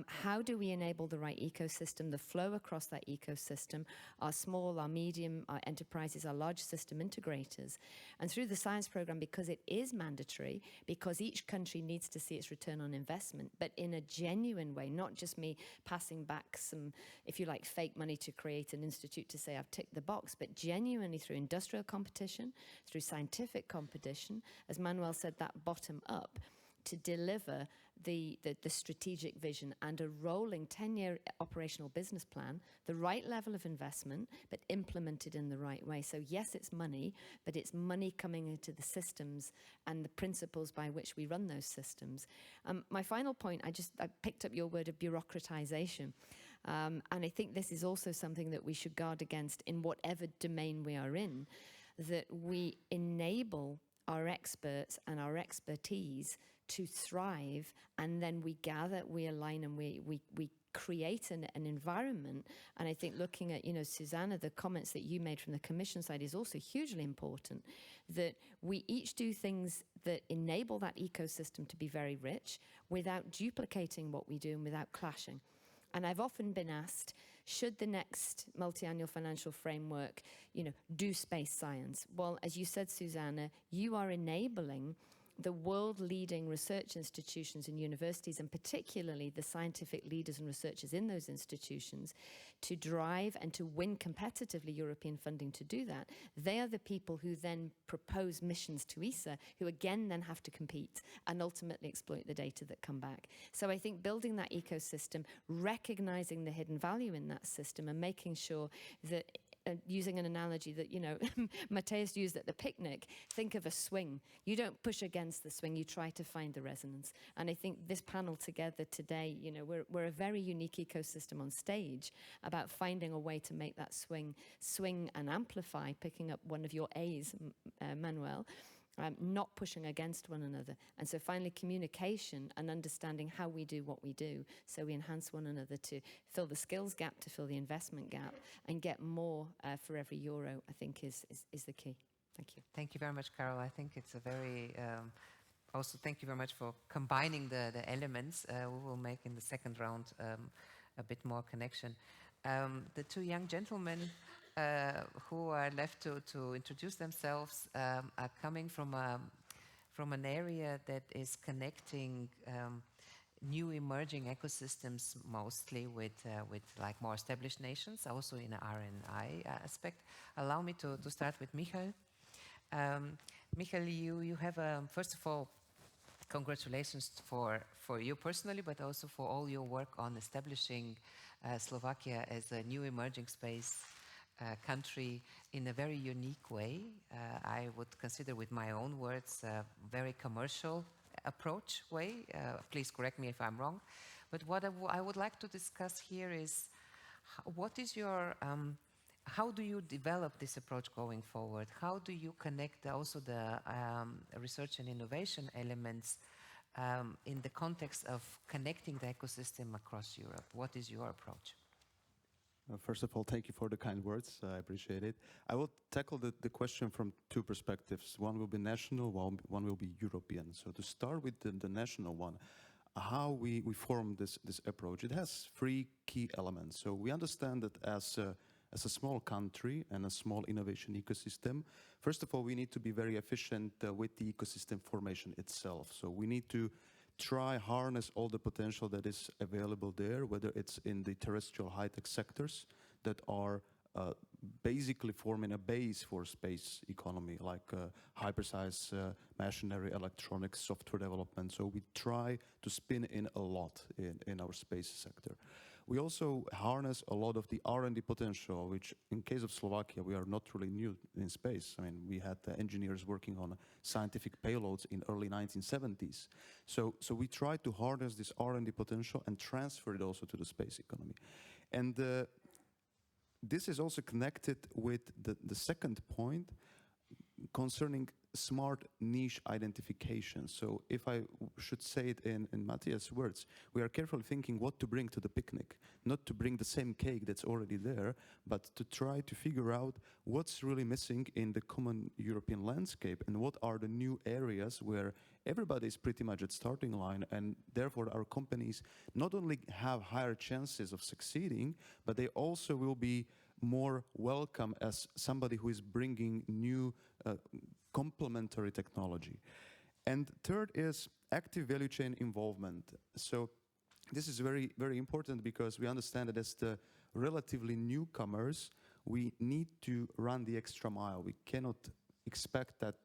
How do we enable the right ecosystem, the flow across that ecosystem, our small, our medium, our enterprises, our large system integrators? And through the science program, because it is mandatory, because each country needs to see its return on investment, but in a genuine way, not just me passing back some, if you like, fake money to create an institute to say I've ticked the box, but genuinely through industrial competition, through scientific competition, as Manuel said, that bottom up, to deliver the strategic vision and a rolling 10-year operational business plan, the right level of investment, but implemented in the right way. So yes, it's money, but it's money coming into the systems and the principles by which we run those systems. My final point, I picked up your word of bureaucratization. And I think this is also something that we should guard against in whatever domain we are in, that we enable our experts and our expertise to thrive, and then we gather, we align, and we create an environment. And I think looking at, Zuzana, the comments that you made from the Commission side is also hugely important, that we each do things that enable that ecosystem to be very rich without duplicating what we do and without clashing. And I've often been asked, should the next multi-annual financial framework, do space science? Well, as you said, Zuzana, you are enabling the world-leading research institutions and universities, and particularly the scientific leaders and researchers in those institutions, to drive and to win competitively European funding to do that. They are the people who then propose missions to ESA, who again then have to compete and ultimately exploit the data that come back. So I think building that ecosystem, recognizing the hidden value in that system, and making sure that using an analogy that, Matthias used at the picnic, think of a swing. You don't push against the swing, you try to find the resonance. And I think this panel together today, we're a very unique ecosystem on stage about finding a way to make that swing and amplify, picking up one of your A's, Manuel, not pushing against one another. And so finally, communication and understanding how we do what we do, so we enhance one another to fill the skills gap, to fill the investment gap, and get more for every euro, I think is the key. Thank you. Thank you very much, Carole. I think it's a very, also thank you very much for combining the elements. We will make in the second round a bit more connection. The two young gentlemen who are left to introduce themselves are coming from an area that is connecting new emerging ecosystems, mostly with like more established nations, also in the R&I aspect. Allow me to start with Michal. Michal, you have, first of all, congratulations for you personally, but also for all your work on establishing Slovakia as a new emerging space country in a very unique way. I would consider, with my own words, a very commercial approach way. Please correct me if I'm wrong. But what I would like to discuss here is, what is your, how do you develop this approach going forward? How do you connect also the research and innovation elements in the context of connecting the ecosystem across Europe? What is your approach? First of all, thank you for the kind words. I appreciate it. I will tackle the question from two perspectives. One will be national, one will be European. So to start with the national one, how we form this approach. It has three key elements. So we understand that as a small country and a small innovation ecosystem, first of all, we need to be very efficient with the ecosystem formation itself. So we need to try harness all the potential that is available there, whether it's in the terrestrial high-tech sectors that are basically forming a base for space economy, like hypersize machinery, electronics, software development. So we try to spin in a lot in our space sector. We also harness a lot of the R&D potential, which in case of Slovakia, we are not really new in space. I mean, we had engineers working on scientific payloads in early 1970s. So we try to harness this R&D potential and transfer it also to the space economy. And this is also connected with the second point concerning smart niche identification. So if I should say it in Matthias' words, we are carefully thinking what to bring to the picnic, not to bring the same cake that's already there, but to try to figure out what's really missing in the common European landscape and what are the new areas where everybody is pretty much at starting line, and therefore our companies not only have higher chances of succeeding, but they also will be more welcome as somebody who is bringing new complementary technology. And third is active value chain involvement. So this is very, very important because we understand that as the relatively newcomers, we need to run the extra mile. We cannot expect that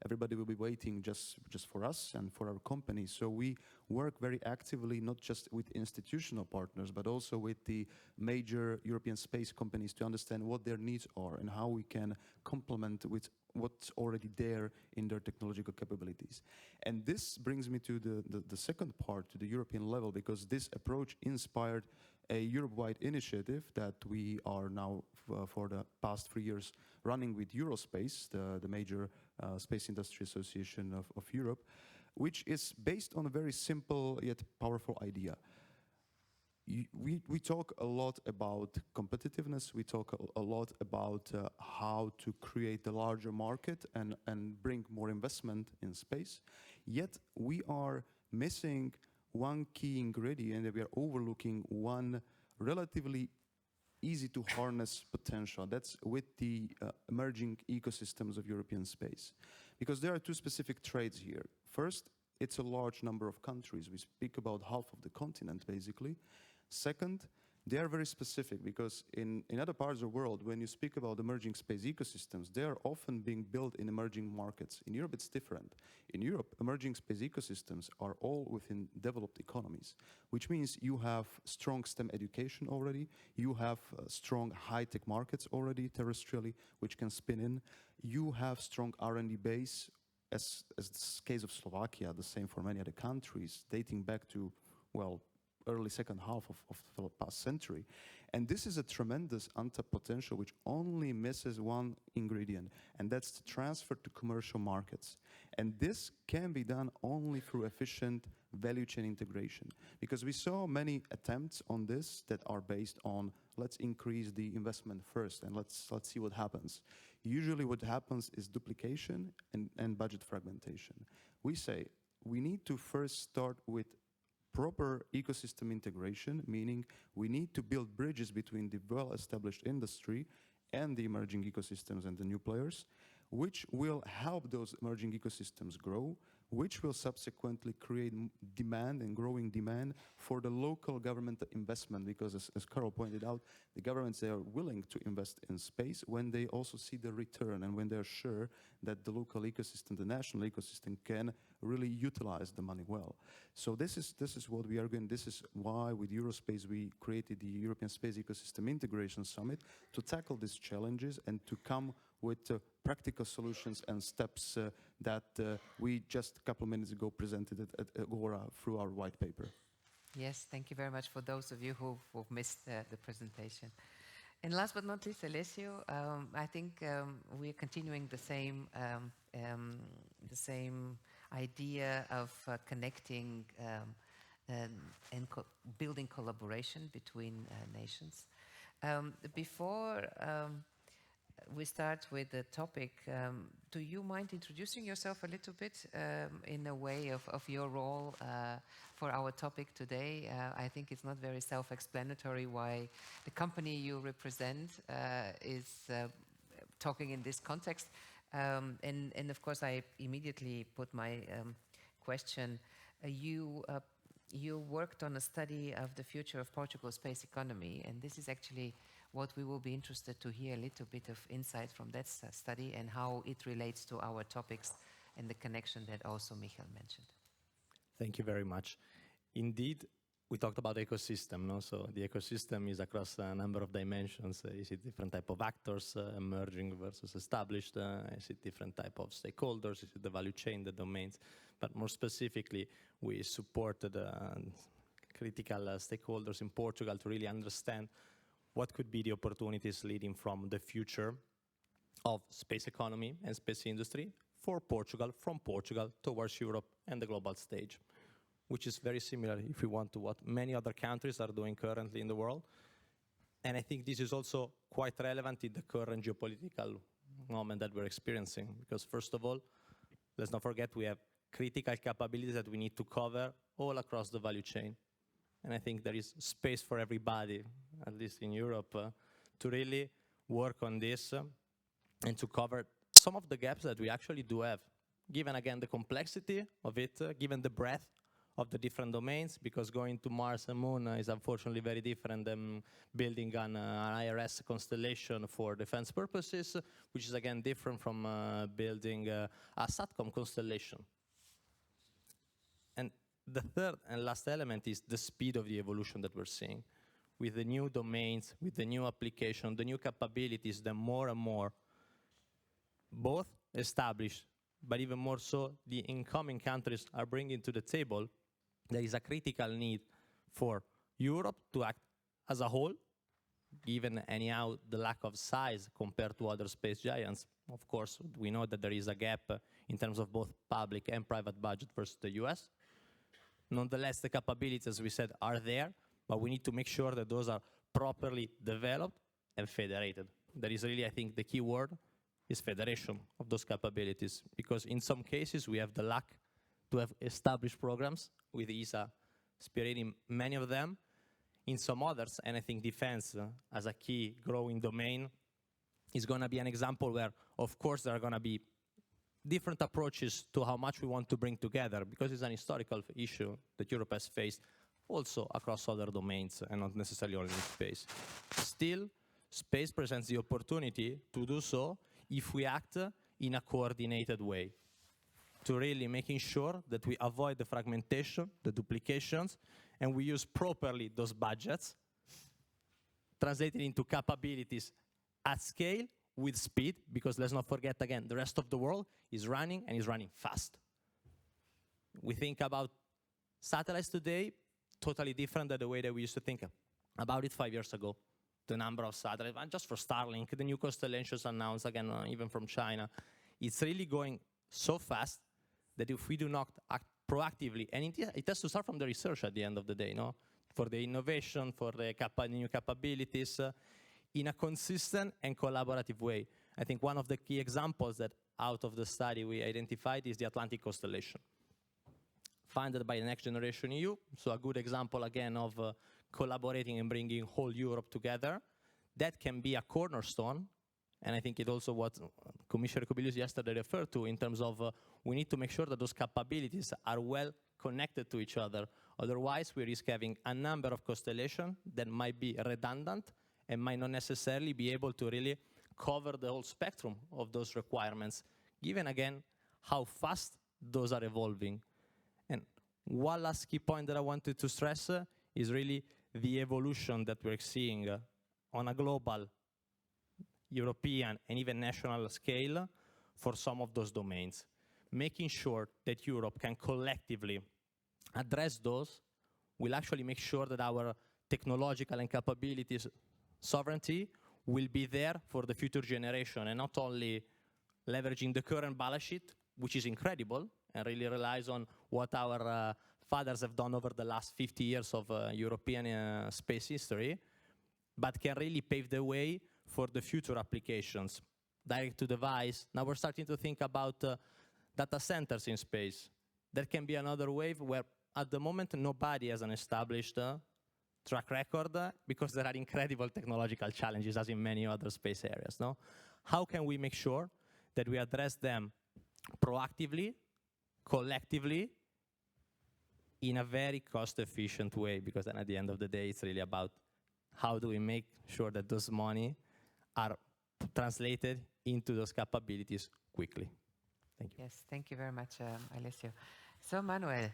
everybody will be waiting just for us and for our company. So we work very actively, not just with institutional partners, but also with the major European space companies to understand what their needs are and how we can complement with what's already there in their technological capabilities. And this brings me to the second part, to the European level, because this approach inspired a Europe-wide initiative that we are now for the past 3 years running with Eurospace, the major space industry association of Europe, which is based on a very simple yet powerful idea. We talk a lot about competitiveness, we talk a lot about how to create a larger market and bring more investment in space, yet we are missing one key ingredient, and we are overlooking one relatively easy to harness potential. That's with the emerging ecosystems of European space. Because there are two specific traits here. First, it's a large number of countries. We speak about half of the continent, basically. Second, they are very specific because in other parts of the world, when you speak about emerging space ecosystems, they are often being built in emerging markets. In Europe, it's different. In Europe, emerging space ecosystems are all within developed economies, which means you have strong STEM education already, you have strong high-tech markets already terrestrially, which can spin in, you have strong R&D base, as the case of Slovakia, the same for many other countries, dating back to, well, early second half of the past century. And this is a tremendous untapped potential which only misses one ingredient, and that's the transfer to commercial markets. And this can be done only through efficient value chain integration. Because we saw many attempts on this that are based on, let's increase the investment first and let's see what happens. Usually what happens is duplication and budget fragmentation. We say we need to first start with proper ecosystem integration, meaning we need to build bridges between the well-established industry and the emerging ecosystems and the new players, which will help those emerging ecosystems grow, which will subsequently create demand and growing demand for the local government investment, because as Carole pointed out, the governments, they are willing to invest in space when they also see the return and when they're sure that the local ecosystem, the national ecosystem can really utilize the money well. So this is what we are doing. This is why with Eurospace we created the European Space Ecosystem Integration Summit to tackle these challenges and to come with practical solutions and steps that we just a couple of minutes ago presented at Agora through our white paper. Yes, thank you very much for those of you who've missed the presentation. And last but not least, Alessio, I think we're continuing the same idea of connecting and building we start with the topic. Do you mind introducing yourself a little bit in a way of your role for our topic today? I think it's not very self-explanatory why the company you represent is talking in this context. And of course, I immediately put my question. You worked on a study of the future of Portugal's space economy, and this is actually what we will be interested to hear a little bit of insight from that study and how it relates to our topics and the connection that also Michal mentioned. Thank you very much. Indeed, we talked about ecosystem, no? So the ecosystem is across a number of dimensions. Is it different type of actors, emerging versus established? Is it different type of stakeholders? Is it the value chain, the domains? But more specifically, we supported critical stakeholders in Portugal to really understand what could be the opportunities leading from the future of space economy and space industry for Portugal, from Portugal towards Europe and the global stage, which is very similar, if you want, to what many other countries are doing currently in the world. And I think this is also quite relevant in the current geopolitical moment that we're experiencing, because first of all, let's not forget we have critical capabilities that we need to cover all across the value chain. And I think there is space for everybody, at least in Europe, to really work on this and to cover some of the gaps that we actually do have, given, again, the complexity of it, given the breadth of the different domains, because going to Mars and Moon is unfortunately very different than building an IRS constellation for defense purposes, which is, again, different from building a SATCOM constellation. And the third and last element is the speed of the evolution that we're seeing. With the new domains, with the new application, the new capabilities, the more and more, both established, but even more so, the incoming countries are bringing to the table, there is a critical need for Europe to act as a whole, given anyhow the lack of size compared to other space giants. Of course, we know that there is a gap in terms of both public and private budget versus the US. Nonetheless, the capabilities, as we said, are there, but we need to make sure that those are properly developed and federated. That is really, I think, the key word is federation of those capabilities, because in some cases we have the luck to have established programs with ESA spearheading many of them. In some others, and I think defense as a key growing domain is going to be an example where, of course, there are going to be different approaches to how much we want to bring together, because it's an historical issue that Europe has faced also across other domains and not necessarily only in space. Still, space presents the opportunity to do so if we act in a coordinated way, to really making sure that we avoid the fragmentation, the duplications, and we use properly those budgets, translated into capabilities at scale with speed, because let's not forget, again, the rest of the world is running and is running fast. We think about satellites today, totally different than the way that we used to think about it 5 years ago. The number of satellites, and just for Starlink, the new constellations announced, again, even from China, it's really going so fast that if we do not act proactively, and it has to start from the research at the end of the day, no? For the innovation, for the new capabilities, in a consistent and collaborative way. I think one of the key examples that out of the study we identified is the Atlantic constellation, funded by the Next Generation EU. So a good example, again, of collaborating and bringing whole Europe together. That can be a cornerstone, and I think it also what Commissioner Kubilius yesterday referred to in terms of we need to make sure that those capabilities are well connected to each other. Otherwise, we risk having a number of constellations that might be redundant and might not necessarily be able to really cover the whole spectrum of those requirements, given, again, how fast those are evolving. And one last key point that I wanted to stress is really the evolution that we're seeing on a global, European, and even national scale for some of those domains. Making sure that Europe can collectively address those will actually make sure that our technological and capabilities sovereignty will be there for the future generation, and not only leveraging the current balance sheet, which is incredible and really relies on what our fathers have done over the last 50 years of European space history, but can really pave the way for the future applications. direct-to-device. Now we're starting to think about data centers in space. There can be another wave where, at the moment, nobody has an established track record because there are incredible technological challenges, as in many other space areas. No? How can we make sure that we address them proactively, collectively, in a very cost-efficient way? Because then at the end of the day, it's really about how do we make sure that those money are translated into those capabilities quickly. Thank you. Yes, thank you very much, Alessio. So, Manuel,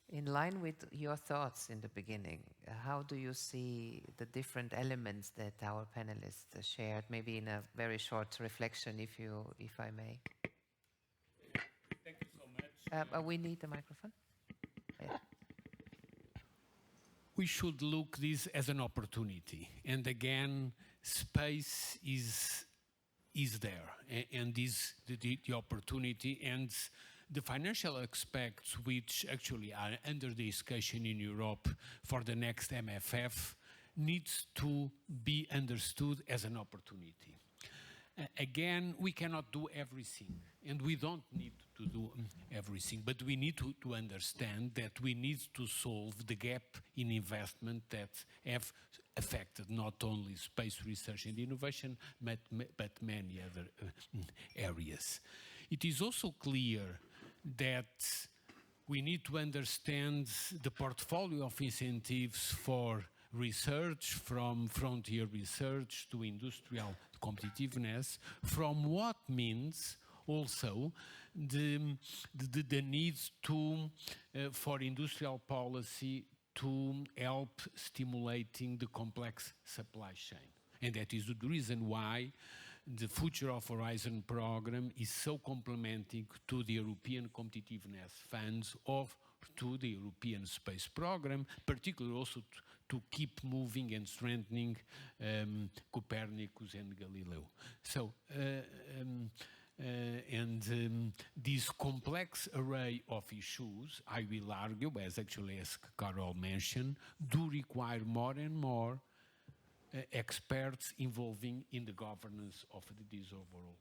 in line with your thoughts in the beginning, how do you see the different elements that our panelists shared? Maybe in a very short reflection, if I may. Thank you so much. We need the microphone. Yeah. We should look this as an opportunity, and again, space is there, and is the opportunity, and the financial aspects which actually are under discussion in Europe for the next MFF needs to be understood as an opportunity. Again, we cannot do everything, and we don't need to do everything, but we need to understand that we need to solve the gap in investment that have affected not only space research and innovation, but many other areas. It is also clear that we need to understand the portfolio of incentives for research, from frontier research to industrial competitiveness, from what means also the need for industrial policy to help stimulating the complex supply chain. And that is the reason why the Future of Horizon program is so complementing to the European Competitiveness Funds or to the European Space Program, particularly also to keep moving and strengthening Copernicus and Galileo. So, this complex array of issues, I will argue, as Carole mentioned, do require more and more experts involving in the governance of this overall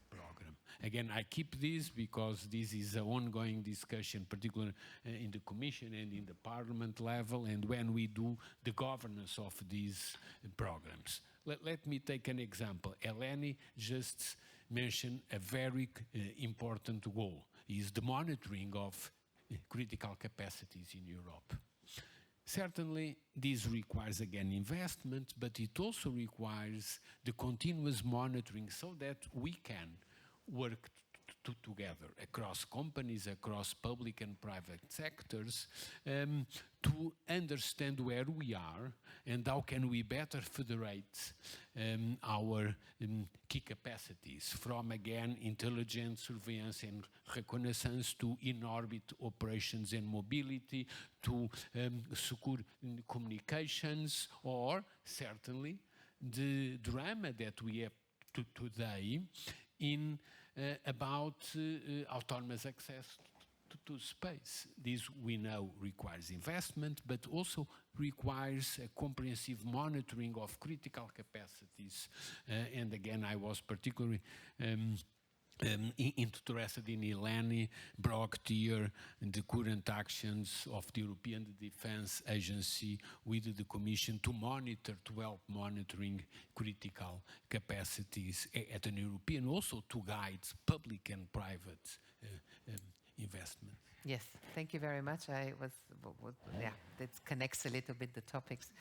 program. Again, I keep this because this is an ongoing discussion, particularly in the Commission and in the Parliament level, and when we do the governance of these programs. Let me take an example. Eleni just mentioned a very important goal, is the monitoring of critical capacities in Europe. Certainly, this requires, again, investment, but it also requires the continuous monitoring so that we can work together across companies, across public and private sectors, to understand where we are and how can we better federate our key capacities, from, again, intelligence, surveillance and reconnaissance to in-orbit operations and mobility, to secure communications, or certainly the drama that we have today in about autonomous access to space. This, we know, requires investment, but also requires a comprehensive monitoring of critical capacities. And again, I was particularly interested in Eleni brought here the current actions of the European Defence Agency with the Commission to help monitoring critical capacities at an European, also to guide public and private investment. Yes, thank you very much. Yeah, that connects a little bit the topics.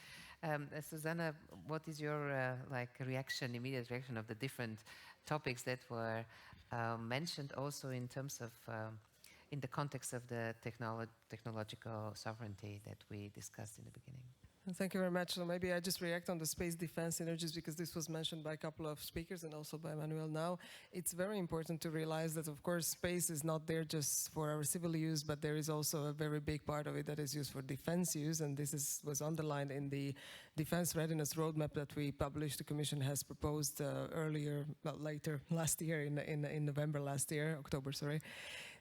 Zuzana, what is your immediate reaction of the different topics that were mentioned also in terms of, in the context of the technological sovereignty that we discussed in the beginning? Thank you very much. So maybe I just react on the space defense synergies, because this was mentioned by a couple of speakers and also by Manuel now. It's very important to realize that, of course, space is not there just for our civil use, but there is also a very big part of it that is used for defense use, and this was underlined in the defense readiness roadmap that we published. The Commission has proposed later last year, in November last year, October, sorry.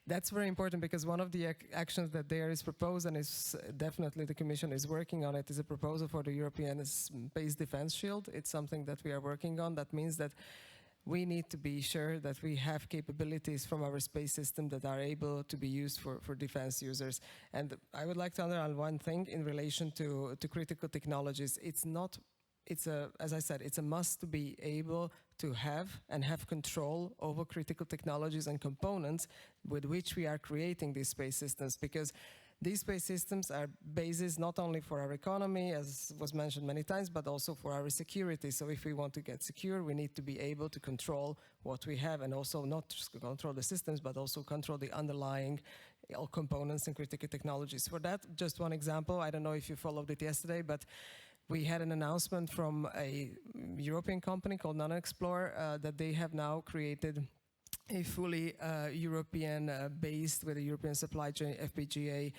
that's very important because one of the actions that there is proposed, and is definitely the Commission is working on it, is a proposal for the European Space Defense Shield. It's something that we are working on. That means that we need to be sure that we have capabilities from our space system that are able to be used for defense users. And I would like to underline one thing in relation to critical technologies. As I said, it's a must to be able to have control over critical technologies and components with which we are creating these space systems, because these space systems are bases not only for our economy, as was mentioned many times, but also for our security. So if we want to get secure, we need to be able to control what we have, and also not just control the systems, but also control the underlying components and critical technologies. For that, just one example, I don't know if you followed it yesterday, but we had an announcement from a European company called NanoExplore that they have now created a fully European-based, with a European supply chain FPGA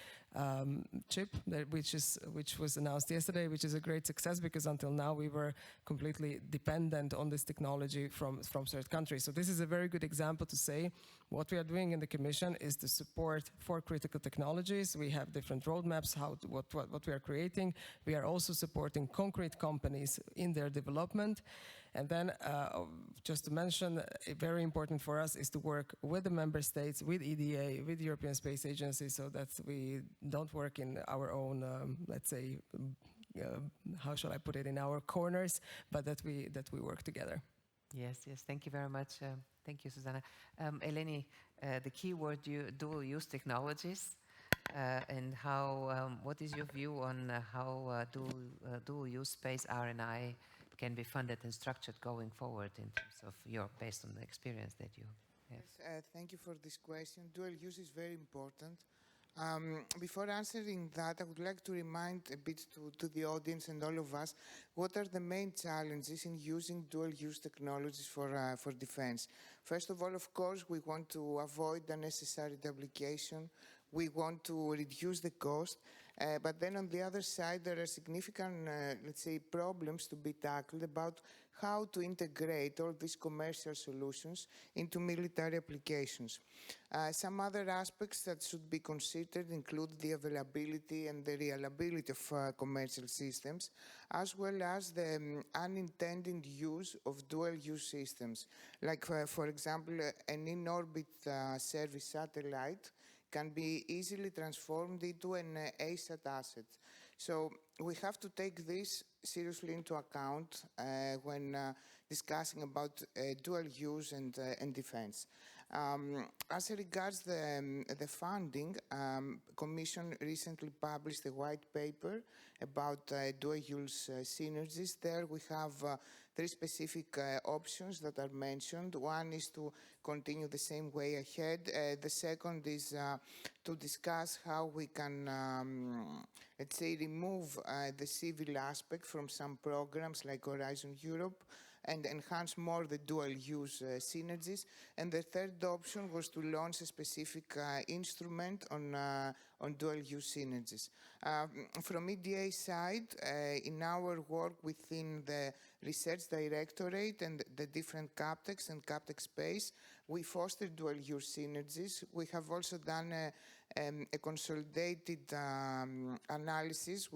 chip, which was announced yesterday, which is a great success, because until now we were completely dependent on this technology from certain countries. So this is a very good example to say what we are doing in the Commission is the support for critical technologies. We have different roadmaps, what we are creating. We are also supporting concrete companies in their development. And then, just to mention, very important for us is to work with the member states, with EDA, with the European Space Agency, so that we don't work in our own, let's say, how shall I put it, in our corners, but that we work together. Yes, thank you very much. Thank you, Zuzana. Eleni, the key word, dual-use technologies, and how, what is your view on how dual-use space R&I can be funded and structured going forward in terms of based on the experience that you have? Yes, thank you for this question. Dual use is very important. Before answering that, I would like to remind a bit to the audience and all of us, what are the main challenges in using dual-use technologies for defense? First of all, of course, we want to avoid unnecessary duplication. We want to reduce the cost. But then on the other side, there are significant, let's say, problems to be tackled about how to integrate all these commercial solutions into military applications. Some other aspects that should be considered include the availability and the reliability of commercial systems, as well as the unintended use of dual-use systems. Like, for example, an in-orbit service satellite can be easily transformed into an ASAT asset. So we have to take this seriously into account when discussing about dual use and defense. As regards the funding, Commission recently published a white paper about dual-use synergies. There we have 3 specific options that are mentioned. One is to continue the same way ahead. The second is to discuss how we can, let's say, remove the civil aspect from some programs like Horizon Europe and enhance more the dual-use synergies. And the third option was to launch a specific instrument on dual-use synergies. From EDA side, in our work within the Research Directorate and the different CAPTEX and CAPTEX space, we foster dual-use synergies. We have also done a consolidated analysis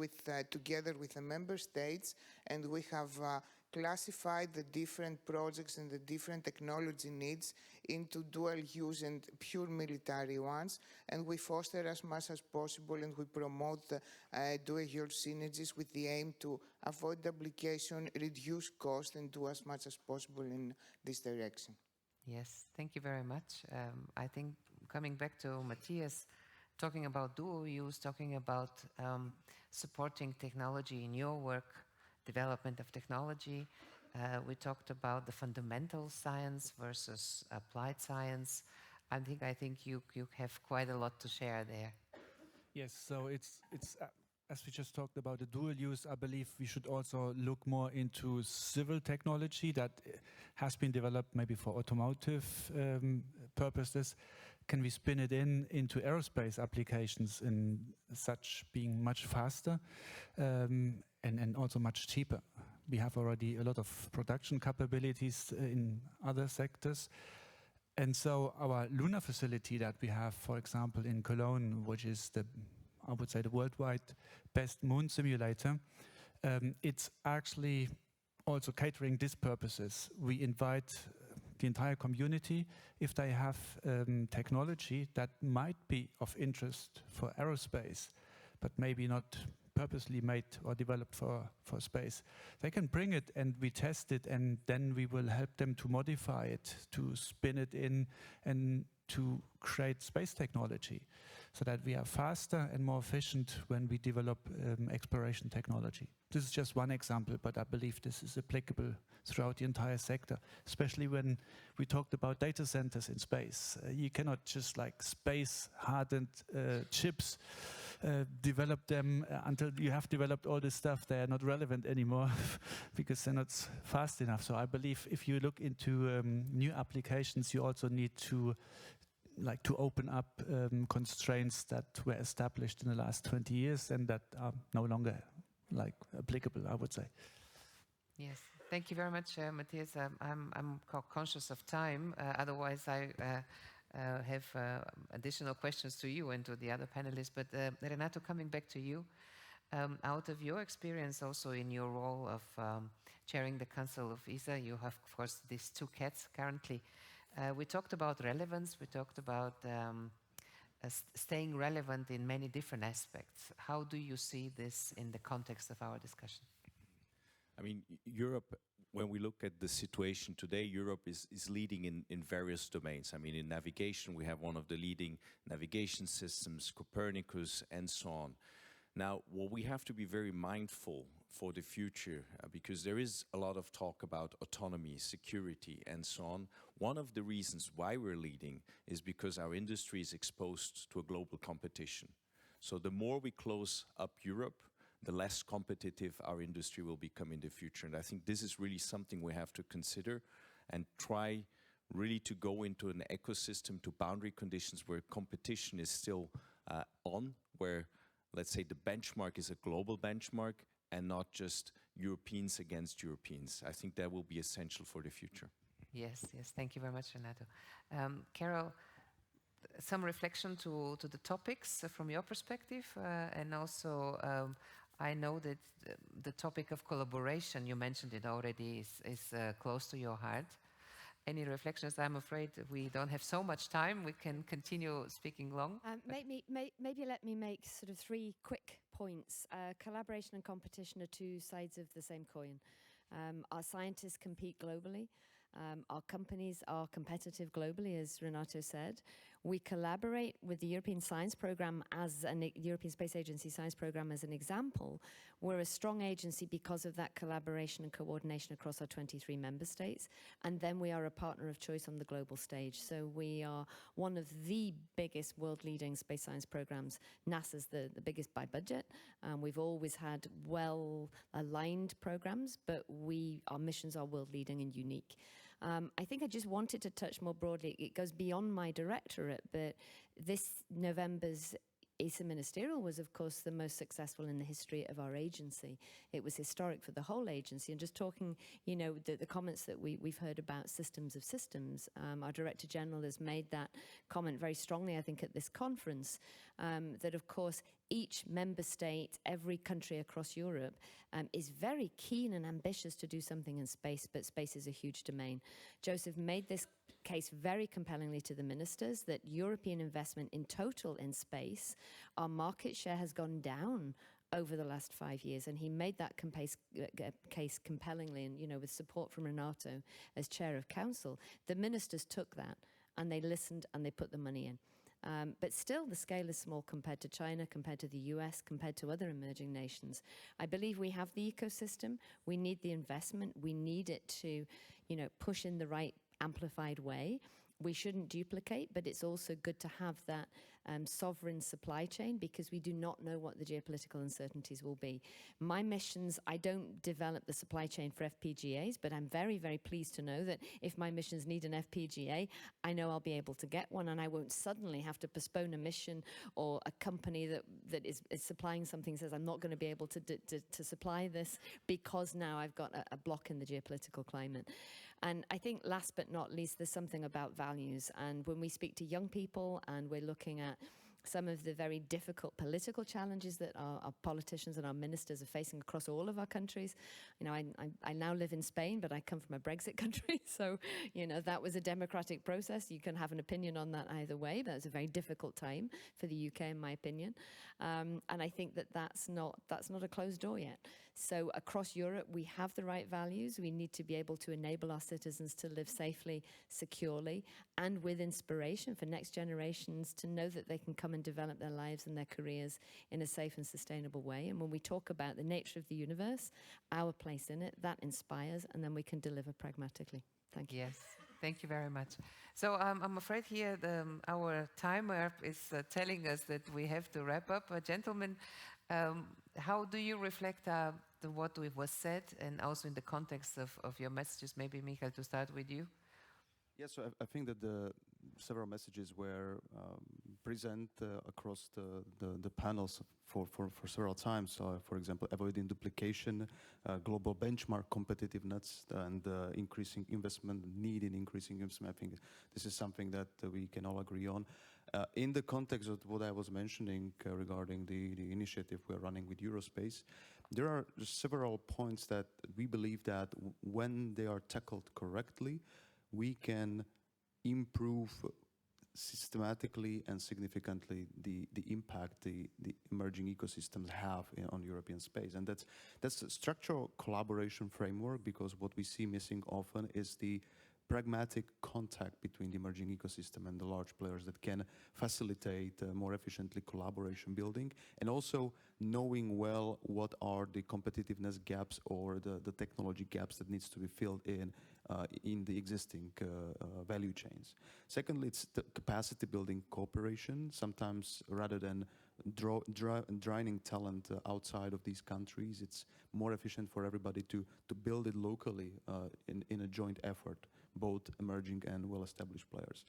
together with the member states, and we have classified the different projects and the different technology needs into dual use and pure military ones, and we foster as much as possible and we promote dual use synergies with the aim to avoid duplication, reduce cost, and do as much as possible in this direction. Yes, thank you very much. I think coming back to Matthias, talking about dual use, talking about supporting technology in your work, development of technology. We talked about the fundamental science versus applied science. I think you have quite a lot to share there. Yes, so it's as we just talked about the dual use, I believe we should also look more into civil technology that has been developed maybe for automotive purposes. Can we spin it into aerospace applications in such being much faster and also much cheaper? We have already a lot of production capabilities in other sectors. And so our lunar facility that we have, for example, in Cologne, which is I would say the worldwide best moon simulator, it's actually also catering these purposes. We invite the entire community, if they have technology that might be of interest for aerospace, but maybe not purposely made or developed for space. They can bring it and we test it, and then we will help them to modify it, to spin it in, and to create space technology so that we are faster and more efficient when we develop exploration technology. This is just one example, but I believe this is applicable throughout the entire sector, especially when we talked about data centers in space. You cannot just like space-hardened chips develop them until you have developed all this stuff. They are not relevant anymore because they're not fast enough. So I believe if you look into new applications, you also need to open up constraints that were established in the last 20 years and that are no longer applicable, I would say. Yes, thank you very much, Matthias. I'm conscious of time. Otherwise, I have additional questions to you and to the other panelists. But Renato, coming back to you, out of your experience also in your role of chairing the Council of ESA, you have, of course, these two cats currently. We talked about relevance. We talked about staying relevant in many different aspects. How do you see this in the context of our discussion? I mean, Europe, when we look at the situation today, Europe is leading in various domains. I mean, in navigation, we have one of the leading navigation systems, Copernicus, and so on. Now, what we have to be very mindful for the future, because there is a lot of talk about autonomy, security, and so on. One of the reasons why we're leading is because our industry is exposed to a global competition. So the more we close up Europe, the less competitive our industry will become in the future. And I think this is really something we have to consider and try really to go into an ecosystem, to boundary conditions where competition is still on, where, let's say, the benchmark is a global benchmark and not just Europeans against Europeans. I think that will be essential for the future. Yes, yes. Thank you very much, Renato. Carole, some reflection to the topics from your perspective, and also I know that the topic of collaboration, you mentioned it already, is close to your heart. Any reflections? I'm afraid we don't have so much time. We can continue speaking long. Maybe let me make sort of 3 quick points. Collaboration and competition are 2 sides of the same coin. Our scientists compete globally. Our companies are competitive globally, as Renato said. We collaborate with the European Science Programme as European Space Agency Science Programme as an example. We're a strong agency because of that collaboration and coordination across our 23 member states. And then we are a partner of choice on the global stage. So we are one of the biggest world-leading space science programs. NASA's the biggest by budget. We've always had well-aligned programs, but our missions are world-leading and unique. I think I just wanted to touch more broadly. It goes beyond my directorate, but this November's ESA Ministerial was, of course, the most successful in the history of our agency. It was historic for the whole agency. And just talking, the comments that we've heard about systems of systems, our Director General has made that comment very strongly, I think, at this conference, that, of course, each member state, every country across Europe is very keen and ambitious to do something in space, but space is a huge domain. Joseph made this case very compellingly to the ministers that European investment in total in space, our market share has gone down over the last 5 years, and he made that case compellingly, and with support from Renato as chair of council. The ministers took that and they listened and they put the money in. But still, the scale is small compared to China, compared to the US, compared to other emerging nations. I believe we have the ecosystem. We need the investment. We need it to, push in the right amplified way. We shouldn't duplicate, but it's also good to have that sovereign supply chain because we do not know what the geopolitical uncertainties will be. My missions, I don't develop the supply chain for FPGAs, but I'm very, very pleased to know that if my missions need an FPGA, I know I'll be able to get one and I won't suddenly have to postpone a mission, or a company that is supplying something says I'm not going to be able to supply this because now I've got a block in the geopolitical climate. And I think last but not least, there's something about values. And when we speak to young people and we're looking at some of the very difficult political challenges that our politicians and our ministers are facing across all of our countries. You know, I now live in Spain, but I come from a Brexit country. So, you know, that was a democratic process. You can have an opinion on that either way, but it's a very difficult time for the UK, in my opinion. And I think that that's not a closed door yet. So across Europe, we have the right values. We need to be able to enable our citizens to live safely, securely, and with inspiration for next generations to know that they can come and develop their lives and their careers in a safe and sustainable way. And when we talk about the nature of the universe, our place in it, that inspires, and then we can deliver pragmatically. Thank you. Yes, thank you very much. So I'm afraid here our timer is telling us that we have to wrap up. Gentlemen, how do you reflect what was said, and also in the context of your messages? Maybe, Michal, to start with you. Yes, so I think that the several messages were present across the panels for several times. So, for example, avoiding duplication, global benchmark competitiveness, and increasing investment, need in increasing investment. I think this is something that we can all agree on. In the context of what I was mentioning regarding the initiative we're running with Eurospace, there are several points that we believe that when they are tackled correctly, we can improve systematically and significantly the impact the emerging ecosystems have on European space. And that's a structural collaboration framework, because what we see missing often is the pragmatic contact between the emerging ecosystem and the large players that can facilitate more efficiently collaboration building, and also knowing well what are the competitiveness gaps or the technology gaps that needs to be filled in the existing value chains. Secondly, it's the capacity building cooperation. Sometimes rather than draining talent outside of these countries, it's more efficient for everybody to build it locally in a joint effort, both emerging and well-established players.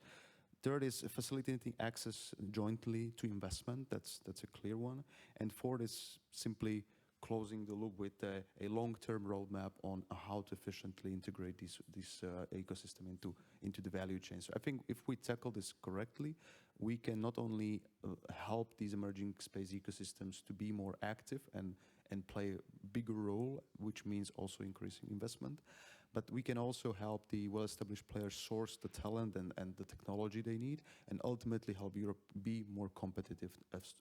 Third is facilitating access jointly to investment. That's a clear one. And fourth is simply closing the loop with a long-term roadmap on how to efficiently integrate this ecosystem into the value chain. So I think if we tackle this correctly, we can not only help these emerging space ecosystems to be more active and play a bigger role, which means also increasing investment, but we can also help the well-established players source the talent and the technology they need, and ultimately help Europe be more competitive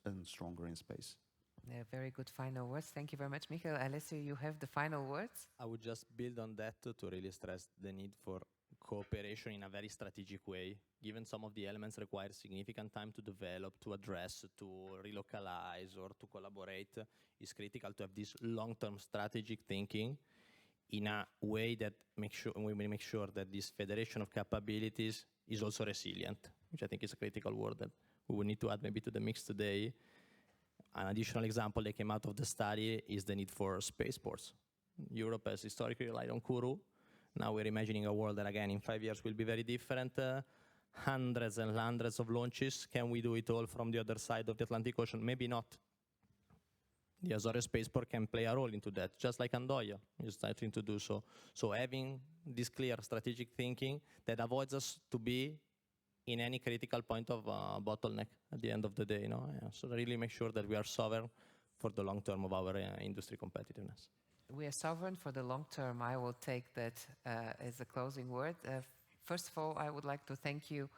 and stronger in space. Yeah, very good final words. Thank you very much, Michal. Alessio, you have the final words. I would just build on that to really stress the need for cooperation in a very strategic way. Given some of the elements require significant time to develop, to address, to relocalize, or to collaborate, it's critical to have this long-term strategic thinking in a way that we make sure that this federation of capabilities is also resilient, which I think is a critical word that we will need to add maybe to the mix today. An additional example that came out of the study is the need for spaceports. Europe has historically relied on Kourou. Now we're imagining a world that, again, in 5 years will be very different. Hundreds and hundreds of launches. Can we do it all from the other side of the Atlantic Ocean? Maybe not. The Azores spaceport can play a role into that, just like Andoya is starting to do so. So having this clear strategic thinking that avoids us to be in any critical point of bottleneck at the end of the day. So really make sure that we are sovereign for the long term of our industry competitiveness. We are sovereign for the long term. I will take that as a closing word. First of all, I would like to thank you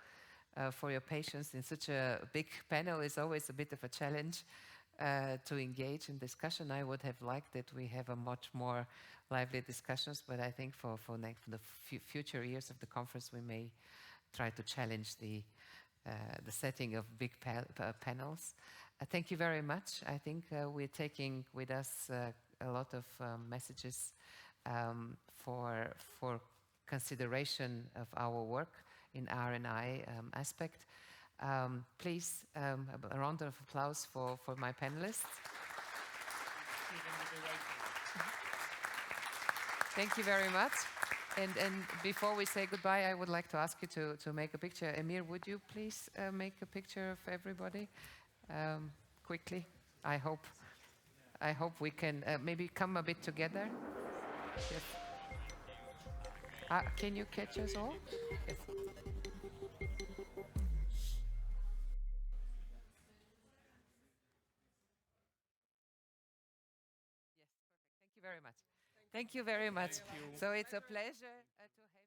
for your patience in such a big panel. It's always a bit of a challenge to engage in discussion. I would have liked that we have a much more lively discussions, but I think for the future years of the conference, we may try to challenge the setting of big panels. Thank you very much. I think we're taking with us a lot of messages for consideration of our work in R&I aspect. Please, a round of applause for my panelists. Thank you very much. And before we say goodbye, I would like to ask you to make a picture. Emir, would you please make a picture of everybody quickly? I hope we can maybe come a bit together. Yes. Can you catch us all? Yes. Thank you very much. Thank you very much. So it's a pleasure to have